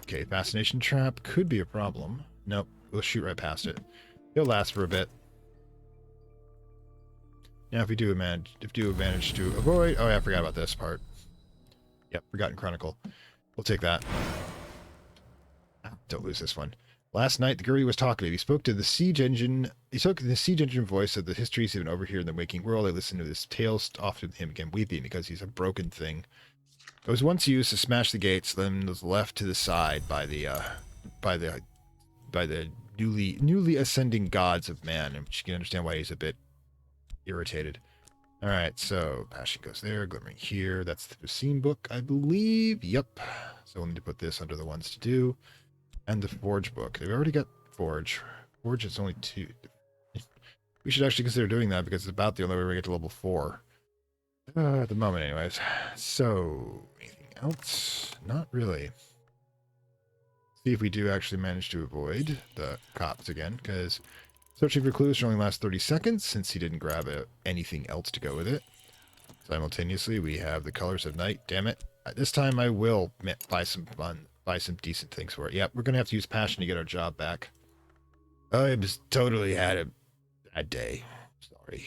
okay, fascination trap could be a problem. Nope, we'll shoot right past it. It'll last for a bit. Now, if we do manage to avoid, oh yeah, I forgot about this part. Yep, forgotten Chronicle. We'll take that. Don't lose this one. Last night, the Guri was talkative. He spoke to the siege engine. He spoke to the siege engine voice of the histories even over here in the waking world. I listened to his tales often. Him again weeping because he's a broken thing. It was once used to smash the gates, then was left to the side by the newly ascending gods of man, and you can understand why he's a bit irritated. All right, so passion goes there, glimmering here. That's the scene book, I believe. Yep. So we'll need to put this under the ones to do, and the forge book. They've already got forge. Forge is only 2. We should actually consider doing that because it's about the only way we get to level 4. At the moment, anyways. So, anything else? Not really. See if we do actually manage to avoid the cops again, because searching for clues should only last 30 seconds, since he didn't grab anything else to go with it. Simultaneously, we have the colors of night. Damn it. This time I will buy some decent things for it. Yep, we're going to have to use passion to get our job back. I just totally had a bad day. Sorry.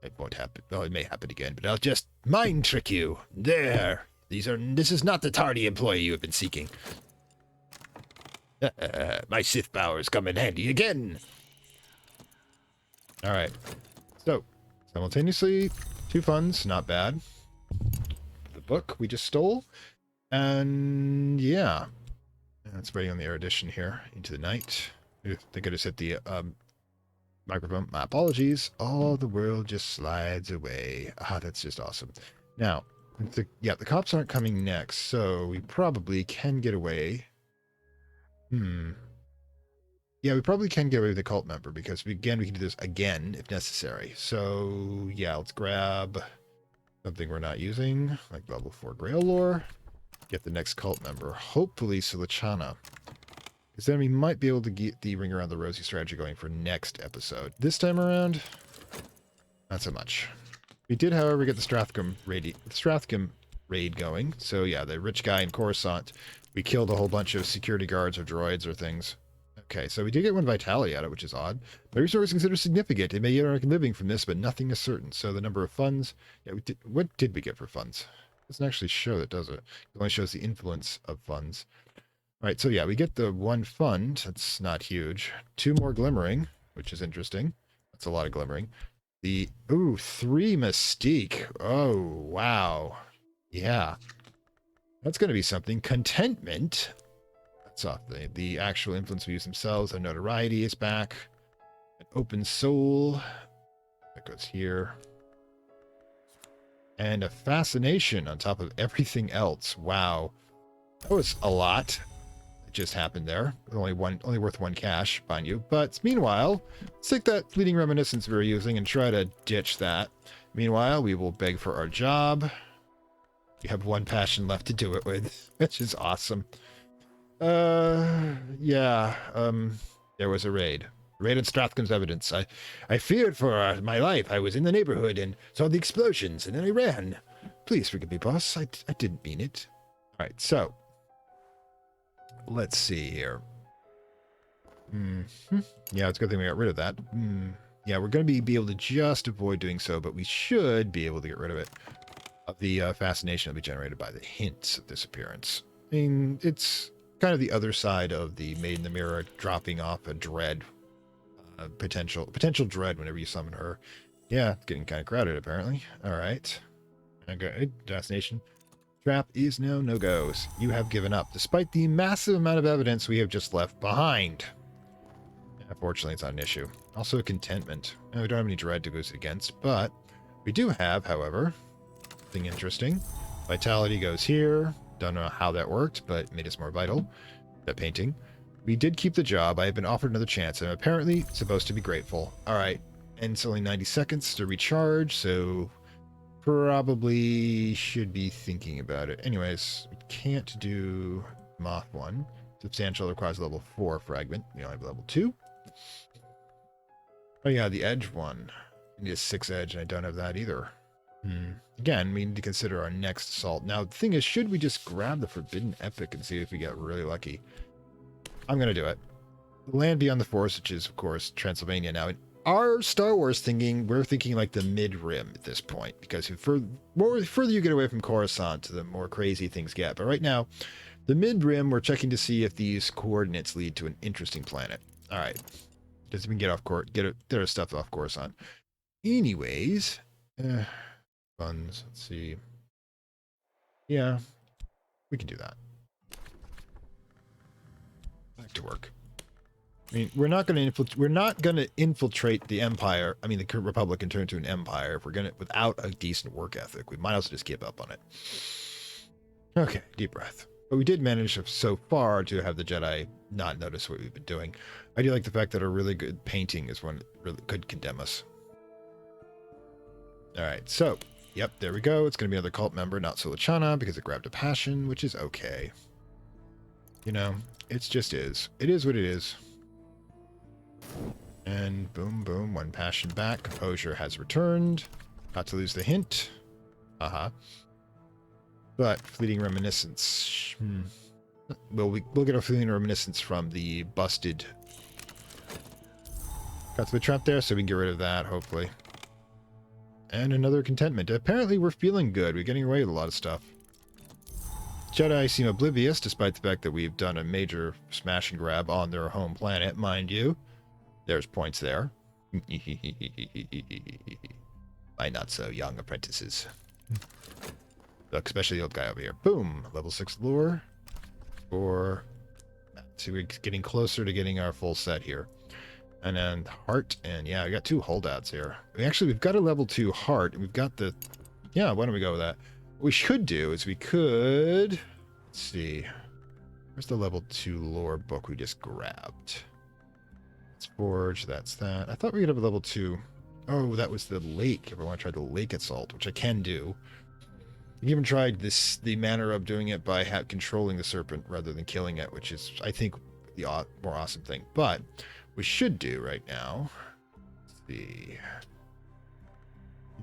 It won't happen. Well, it may happen again, but I'll just mind trick you. There. This is not the tardy employee you have been seeking. My Sith powers come in handy again. All right. So, simultaneously, 2 funds, not bad. The book we just stole. And yeah. That's waiting on the erudition here. Into the night. I think I just hit the microphone. My apologies. All the world just slides away. Ah, that's just awesome. Now, the cops aren't coming next, so we probably can get away. Yeah, we probably can get away with a cult member because we can do this again if necessary. So yeah, let's grab something we're not using, like level 4 Grail lore. Get the next cult member, hopefully Silachana. Because then we might be able to get the Ring Around the Rosie strategy going for next episode. This time around, not so much. We did, however, get the Strathcum raid going. So yeah, the rich guy in Coruscant, we killed a whole bunch of security guards or droids or things. Okay, so we did get 1 vitality out of it, which is odd. My resource is considered significant. It may yet earn a living from this, but nothing is certain. So the number of funds, yeah, what did we get for funds? It doesn't actually show that, does it? It only shows the influence of funds. All right, so yeah, we get the 1 fund. That's not huge. 2 more glimmering, which is interesting. That's a lot of glimmering. 3 Mystique. Oh, wow. Yeah. That's going to be something. Contentment. That's off the actual influence we use themselves. Our notoriety is back. An open soul. That goes here. And a fascination on top of everything else. Wow. That was a lot. just happened there. Only worth 1 cash, mind you. But meanwhile, let's take that fleeting reminiscence we were using and try to ditch that. Meanwhile, we will beg for our job. We have 1 passion left to do it with, which is awesome. Yeah. There was a raid. Raid on Strathcome's evidence. I feared for my life. I was in the neighborhood and saw the explosions, and then I ran. Please forgive me, boss. I didn't mean it. All right, so let's see here. Yeah, it's a good thing we got rid of that. Yeah, we're going to be able to just avoid doing so, but we should be able to get rid of it. Of the fascination that will be generated by the hints of this appearance. I mean, it's kind of the other side of the Maid in the Mirror dropping off a dread, potential dread whenever you summon her. Yeah, it's getting kind of crowded apparently. All right. Okay, fascination. Trap is now no-goes. You have given up, despite the massive amount of evidence we have just left behind. Unfortunately, it's not an issue. Also, contentment. We don't have any dread to go against, but we do have, however, something interesting. Vitality goes here. Don't know how that worked, but it made us more vital. That painting. We did keep the job. I have been offered another chance. I'm apparently supposed to be grateful. All right. And it's only 90 seconds to recharge, so probably should be thinking about it. Anyways, we can't do Moth 1. Substantial requires level 4 fragment. We only have level 2. Oh yeah, the edge one. I need a 6 edge, and I don't have that either. Again, we need to consider our next assault. Now, the thing is, should we just grab the Forbidden Epic and see if we get really lucky? I'm going to do it. The land beyond the forest, which is, of course, Transylvania. Now, in our Star Wars thinking, we're thinking like the mid-rim at this point, because the further you get away from Coruscant, the more crazy things get. But right now, the mid-rim, we're checking to see if these coordinates lead to an interesting planet. All right. Doesn't even get their stuff off Coruscant. Anyways, funds. Let's see. Yeah, we can do that. Back to work. I mean, we're not going to infiltrate the Empire. I mean, the Republic and turn it into an Empire. If we're going to, without a decent work ethic, we might as well just give up on it. Okay, deep breath. But we did manage so far to have the Jedi not notice what we've been doing. I do like the fact that a really good painting is one that really could condemn us. All right, so, yep, there we go. It's going to be another cult member, not Sulachana, because it grabbed a passion, which is okay. You know, it just is. It is what it is. And boom, boom, 1 passion back. Composure has returned. Not to lose the hint. But fleeting reminiscence. We'll get a fleeting reminiscence from the busted. Got the trap there, so we can get rid of that, hopefully. And another contentment. Apparently, we're feeling good. We're getting away with a lot of stuff. Jedi seem oblivious, despite the fact that we've done a major smash and grab on their home planet, mind you. There's points there. My not-so-young apprentices. Look, especially the old guy over here. Boom! Level 6 lore. So we're getting closer to getting our full set here. And then heart, and yeah, we got 2 holdouts here. We've got a level 2 heart, and we've got the... Yeah, why don't we go with that? What we should do is we could... Let's see. Where's the level 2 lore book we just grabbed? It's Forge, that's that. I thought we could have a level 2... Oh, that was the lake. If I want to try the lake assault, which I can do. I even tried the manner of doing it by controlling the serpent rather than killing it, which is, I think, the more awesome thing. But we should do right now. Let's see.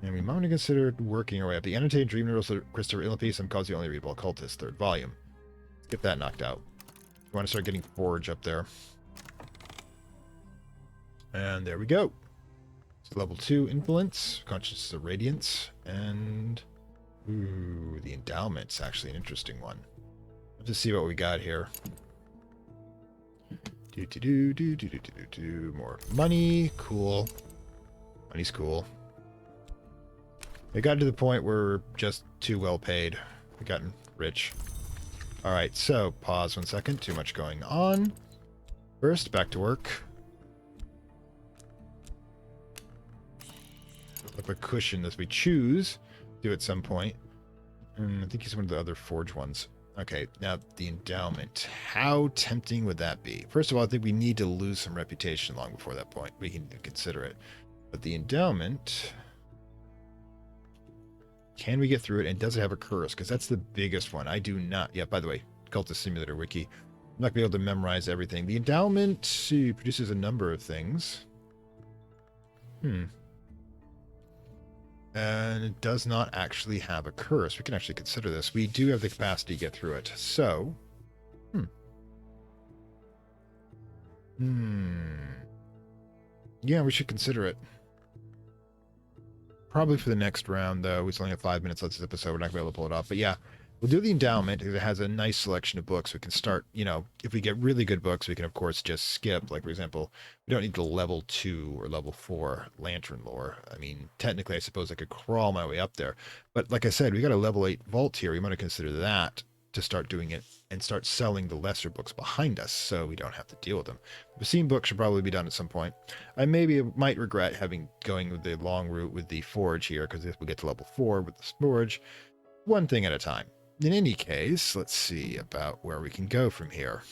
And we might want to consider working our way up. The Annotated Dream Noodles of Christopher Illipe, some cause the only readable Cultist, 3rd volume. Let's get that knocked out. We want to start getting Forge up there. And there we go. So level 2 Influence, Consciousness of Radiance, and... Ooh, the Endowment's actually an interesting one. Let's see what we got here. More money. Cool. Money's cool. It got to the point where we're just too well paid. We've gotten rich. Alright, so pause 1 second. Too much going on. First, back to work. Build up a cushion as we choose. Do at some point. I think he's one of the other Forge ones. Okay, now the endowment. How tempting would that be? First of all, I think we need to lose some reputation long before that point. We can consider it. But the endowment, can we get through it? And does it have a curse? Because that's the biggest one. I do not. Yeah, by the way, Cultist Simulator Wiki. I'm not going to be able to memorize everything. The endowment produces a number of things. And it does not actually have a curse. We can actually consider this. We do have the capacity to get through it. So, yeah, we should consider it. Probably for the next round, though. We only have 5 minutes left this episode. We're not going to be able to pull it off. But yeah, we'll do the endowment because it has a nice selection of books. We can start, if we get really good books, we can, of course, just skip. Like, for example, we don't need the level 2 or level 4 lantern lore. I mean, technically, I suppose I could crawl my way up there. But like I said, we got a level 8 vault here. We might consider that to start doing it and start selling the lesser books behind us so we don't have to deal with them. The Basine book should probably be done at some point. I might regret going with the long route with the forge here, because if we get to level 4 with the forge, one thing at a time. In any case, let's see about where we can go from here.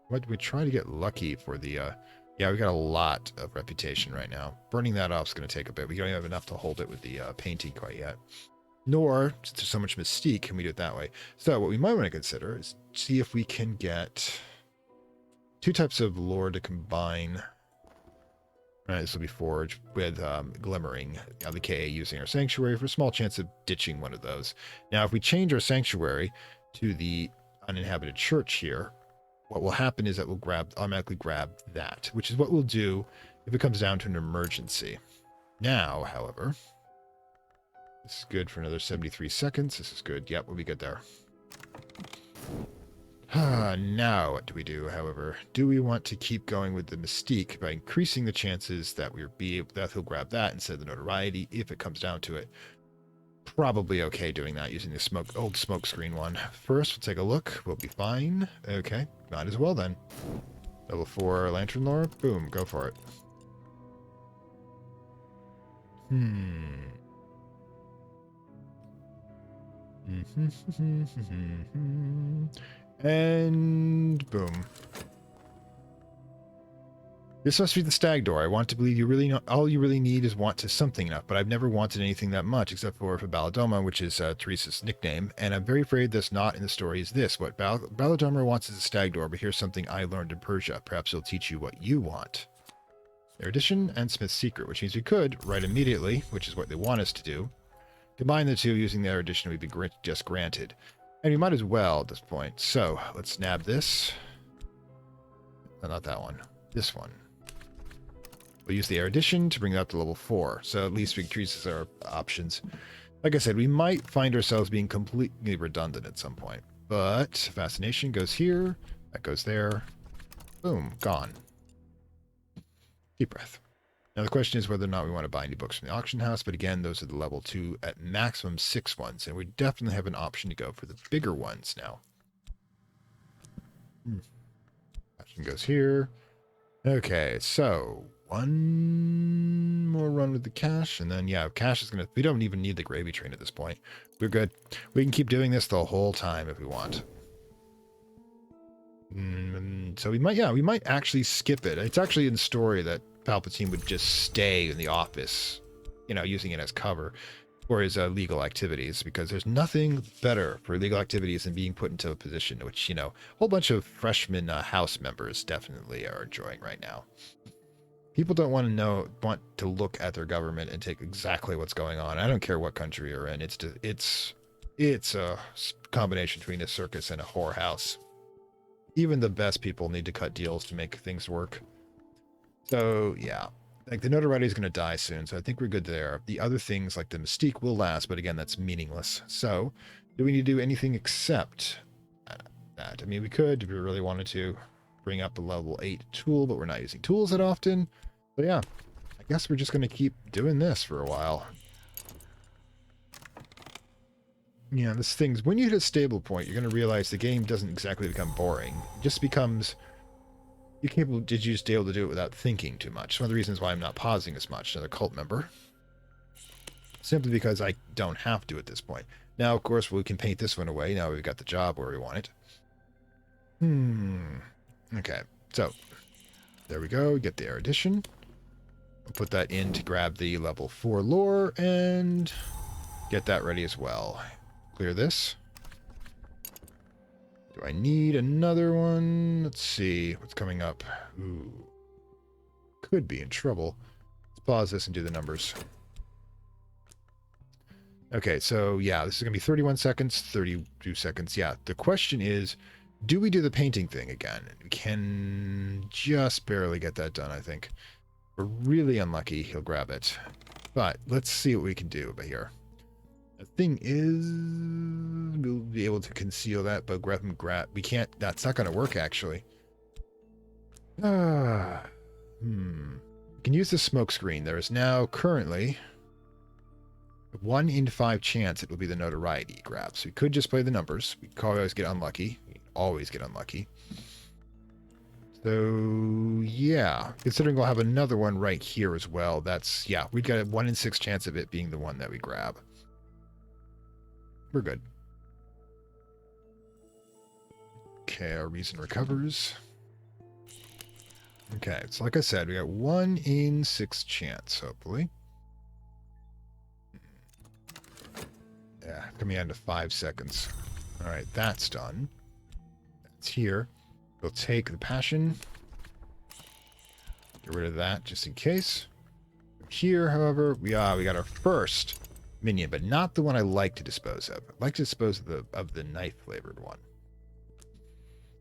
What do we try to get lucky for the yeah, we got a lot of reputation right now. Burning that off is going to take a bit. We don't have enough to hold it with the painting quite yet. Nor, since there's so much mystique, can we do it that way. So what we might want to consider is see if we can get 2 types of lore to combine. Right, this will be forged with glimmering, the KA using our sanctuary for a small chance of ditching one of those. Now, if we change our sanctuary to the uninhabited church here, what will happen is that we'll automatically grab that, which is what we'll do if it comes down to an emergency. Now, however, this is good for another 73 seconds. This is good. Yep, we'll be good there. Now what do we do, however? Do we want to keep going with the mystique by increasing the chances that he'll grab that instead of the notoriety if it comes down to it? Probably okay doing that using the old smoke screen one. First, we'll take a look. We'll be fine. Okay, might as well then. Level 4 lantern lore. Boom, go for it. And boom. This must be the stag door. I want to believe you really know all you really need is want to something enough, but I've never wanted anything that much except for Balladoma, which is Teresa's nickname, and I'm very afraid that's not in the story is this. What Balladoma wants is a stag door, but here's something I learned in Persia. Perhaps it'll teach you what you want. Erudition and Smith's Secret, which means we could, right immediately, which is what they want us to do, combine the two using the erudition we'd be just granted. And we might as well at this point. So let's nab this. No, not that one. This one. We'll use the erudition to bring it up to level 4. So at least we increases our options. Like I said, we might find ourselves being completely redundant at some point. But fascination goes here. That goes there. Boom. Gone. Deep breath. Now the question is whether or not we want to buy any books from the auction house, but again, those are the level 2 at maximum 6 ones, and we definitely have an option to go for the bigger ones now. Option goes here. Okay, so one more run with the cash, and then yeah, cash is gonna. We don't even need the gravy train at this point. We're good. We can keep doing this the whole time if we want. So we might actually skip it. It's actually in the story that Palpatine would just stay in the office, using it as cover for his legal activities, because there's nothing better for legal activities than being put into a position which, a whole bunch of freshman House members definitely are enjoying right now. People don't want to look at their government and take exactly what's going on. I don't care what country you're in. It's a combination between a circus and a whorehouse. Even the best people need to cut deals to make things work. So, yeah. Like, the notoriety is going to die soon, so I think we're good there. The other things, like the mystique, will last, but again, that's meaningless. So, do we need to do anything except that? I mean, we could, if we really wanted to, bring up a level 8 tool, but we're not using tools that often. So, yeah. I guess we're just going to keep doing this for a while. Yeah, this thing's... When you hit a stable point, you're going to realize the game doesn't exactly become boring. It just becomes... You're just able to do it without thinking too much. One of the reasons why I'm not pausing as much. Another cult member. simply because I don't have to at this point. Now, of course, we can paint this one away. Now we've got the job where we want it. Okay, so there we go. Get the erudition. I'll put that in to grab the level 4 lore and get that ready as well. Clear this. Do I need another one? Let's see what's coming up. Ooh, could be in trouble. Let's pause this and do the numbers. Okay, so yeah, this is going to be 31 seconds, 32 seconds. Yeah, the question is, do we do the painting thing again? We can just barely get that done, I think. We're really unlucky, he'll grab it. But let's see what we can do over here. The thing is, we'll be able to conceal that, but we can't, that's not going to work, actually. We can use the smoke screen. There is now currently 1 in 5 chance it will be the notoriety grab. So we could just play the numbers. We could always get unlucky. We always get unlucky. So, yeah. Considering we'll have another one right here as well. That's, yeah, we've got a 1 in 6 chance of it being the one that we grab. We're good. Okay, our reason recovers. Okay, so like I said, we got 1 in 6 chance, hopefully. Yeah, coming down to 5 seconds. All right, that's done. That's here. We'll take the passion. Get rid of that just in case. Here, however, we got our first minion, but not the one I like to dispose of. I like to dispose of the knife-flavored one.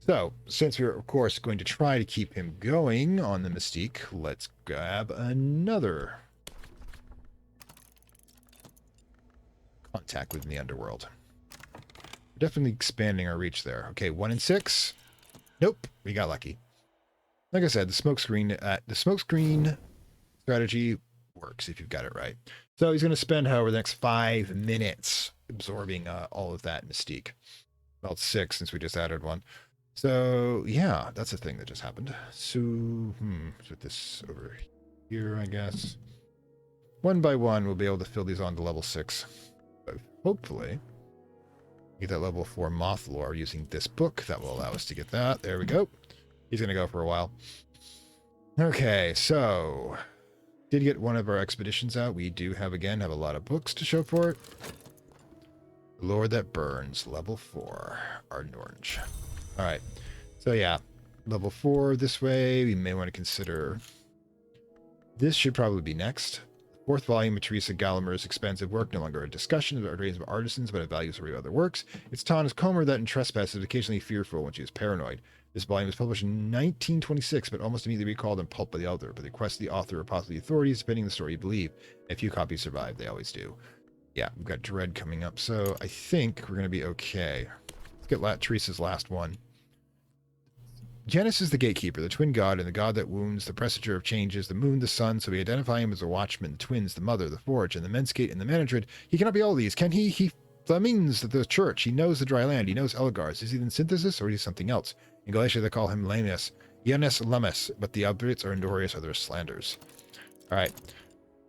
So, since we're, of course, going to try to keep him going on the Mystique, let's grab another contact within the underworld. We're definitely expanding our reach there. Okay, 1 in 6. Nope, we got lucky. Like I said, the smoke screen strategy works if you've got it right. So he's going to spend, however, the next 5 minutes absorbing all of that Mystique. Well, it's 6 since we just added one. So, yeah, that's a thing that just happened. So, put this over here, I guess. 1 by 1, we'll be able to fill these on to level 6. But hopefully, get that level 4 moth lore using this book. That will allow us to get that. There we go. He's going to go for a while. Okay, so did get one of our expeditions out. We do have a lot of books to show for it. Lord that burns, level 4, ardent orange. All right, so yeah, level 4 this way. We may want to consider this. Should probably be next. 4th volume of Teresa Gallagher's expansive work, no longer a discussion of the of artisans, but it values her other works. It's Tannis Comer that in Trespass is occasionally fearful when she is paranoid. This volume was published in 1926, but almost immediately recalled and pulped by the author, but the request of the author or possibly the authorities, depending on the story you believe. A few copies survive, they always do. Yeah, we've got Dread coming up, so I think we're going to be okay. Let's get Teresa's last one. Janus is the gatekeeper, the twin god, and the god that wounds, the presager of changes, the moon, the sun, so we identify him as the watchman, the twins, the mother, the forge, and the menskate, and the managed. He cannot be all these, can he? He means the church, he knows the dry land, he knows Elgars. Is he then synthesis, or is he something else? In Galatia they call him Lamus, Janus Lamus, but the updates are Endorius or their slanders. Alright.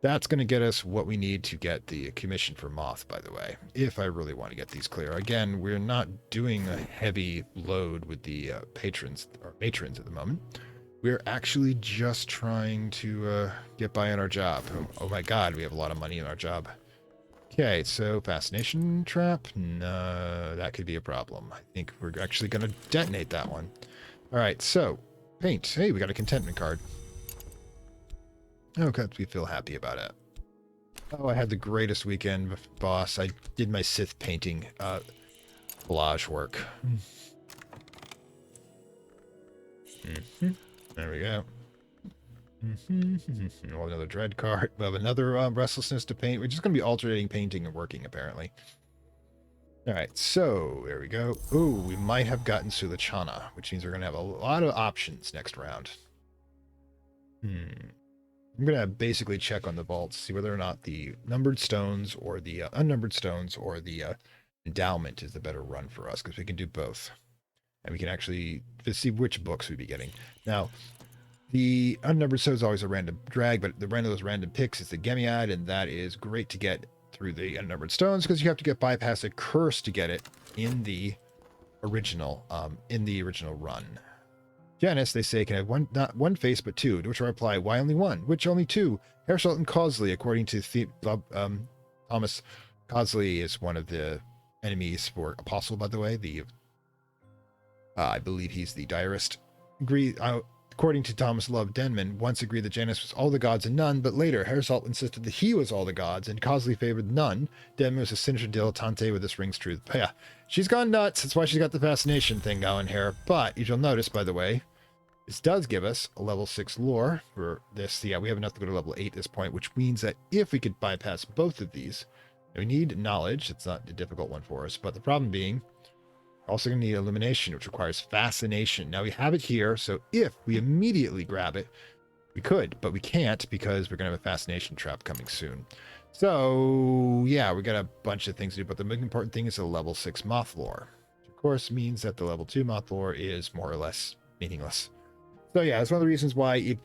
That's going to get us what we need to get the commission for Moth, by the way, if I really want to get these clear. Again, we're not doing a heavy load with the patrons or matrons at the moment. We're actually just trying to get by on our job. Oh my god, we have a lot of money in our job. Okay, so fascination trap. No, that could be a problem. I think we're actually going to detonate that one. All right, so paint. Hey, we got a contentment card. Okay, we feel happy about it. Oh, I had the greatest weekend, boss. I did my Sith painting collage work. There we go. Well, another dread card. We have another restlessness to paint. We're just going to be alternating painting and working, apparently. All right, so there we go. Ooh, we might have gotten Sulachana, which means we're going to have a lot of options next round. I'm going to basically check on the vaults, see whether or not the numbered stones or the unnumbered stones or the endowment is the better run for us, because we can do both. And we can actually see which books we'd be getting. Now, the unnumbered stones is always a random drag, but the random those random picks is the Gemiad, and that is great to get through the unnumbered stones because you have to get bypass a curse to get it in the original run. Janice, they say, can have one, not one face but two, to which I reply, why only one? Which only two? Herschel and Causley, according to Thomas. Causley is one of the enemies for Apostle, by the way. I believe he's the diarist. According to Thomas Love Denman, once agreed that Janus was all the gods and none, but later Herschel insisted that he was all the gods, and Causley favored none. Denman was a sinister dilettante with this rings truth. But yeah, she's gone nuts. That's why she's got the fascination thing going here. But you'll notice, by the way, this does give us a level 6 lore for this. Yeah, we have enough to go to level 8 at this point, which means that if we could bypass both of these, we need knowledge. It's not a difficult one for us, but the problem being, also going to need illumination, which requires fascination. Now we have it here, so if we immediately grab it, we could, but we can't because we're going to have a fascination trap coming soon. So yeah, we got a bunch of things to do, but the most important thing is the level 6 moth lore, which of course means that the level 2 moth lore is more or less meaningless. So yeah, that's one of the reasons why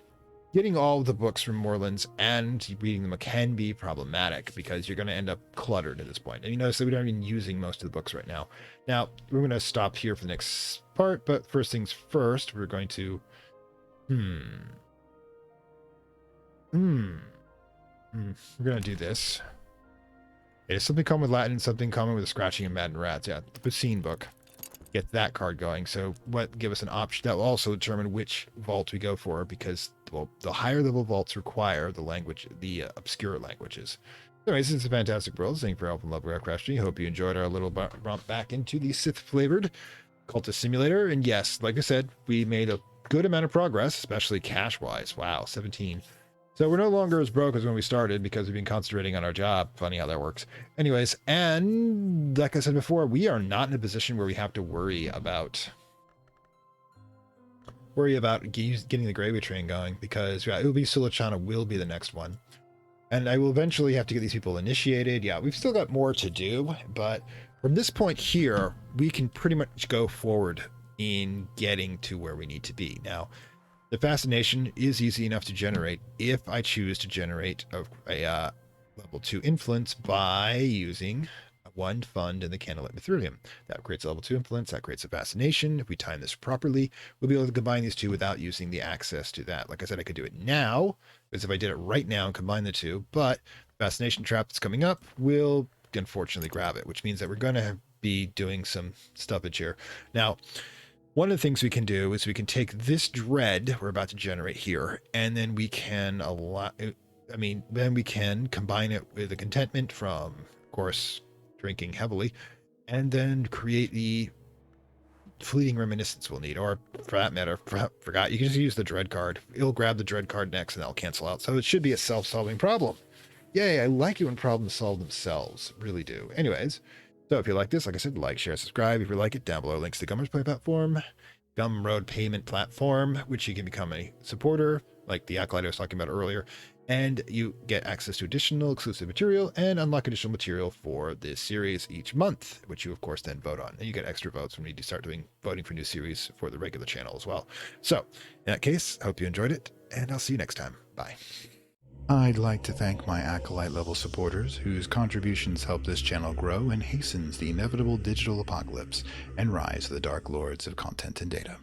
getting all of the books from Moorlands and reading them can be problematic, because you're going to end up cluttered at this point. And you notice that we're not even using most of the books right now. Now, we're going to stop here for the next part, but first things first, we're going to... We're going to do this. It's something common with Latin, something common with the Scratching and Madden Rats. Yeah, the Piscine book. Get that card going. So what give us an option that will also determine which vault we go for, because well, the higher level vaults require the obscure languages. Anyways, this is a fantastic world. Thank you for helping Lovecraft Country. Hope you enjoyed our little romp back into the Sith flavored Cultist Simulator. And yes, like I said, we made a good amount of progress, especially cash wise. Wow, 17. So we're no longer as broke as when we started because we've been concentrating on our job. Funny how that works. Anyways, and like I said before, we are not in a position where we have to worry about getting the gravy train going, because yeah, it will be Sulachana will be the next one. And I will eventually have to get these people initiated. Yeah, we've still got more to do, but from this point here, we can pretty much go forward in getting to where we need to be. Now, the fascination is easy enough to generate if I choose to generate a level 2 influence by using one fund in the Candlelight Mithrilium. That creates a level 2 influence, that creates a fascination. If we time this properly, we'll be able to combine these two without using the access to that. Like I said, I could do it now, because if I did it right now and combine the two, but the fascination trap that's coming up will unfortunately grab it, which means that we're going to be doing some stuffage here. Now, one of the things we can do is we can take this dread we're about to generate here, and then we can then we can combine it with a contentment from, of course, drinking heavily, and then create the fleeting reminiscence we'll need, or for that matter, forgot, you can just use the dread card. It'll grab the dread card next and that'll cancel out. So it should be a self-solving problem. Yay, I like it when problems solve themselves. Really do. Anyways, so if you like this, like I said, like, share, subscribe. If you like it, down below links to Gumroad's Play platform, Gumroad payment platform, which you can become a supporter, like the Acolyte I was talking about earlier, and you get access to additional exclusive material and unlock additional material for this series each month, which you of course then vote on. And you get extra votes when we start doing voting for new series for the regular channel as well. So in that case, I hope you enjoyed it, and I'll see you next time. Bye. I'd like to thank my Acolyte level supporters, whose contributions help this channel grow and hastens the inevitable digital apocalypse and rise of the Dark Lords of Content and Data.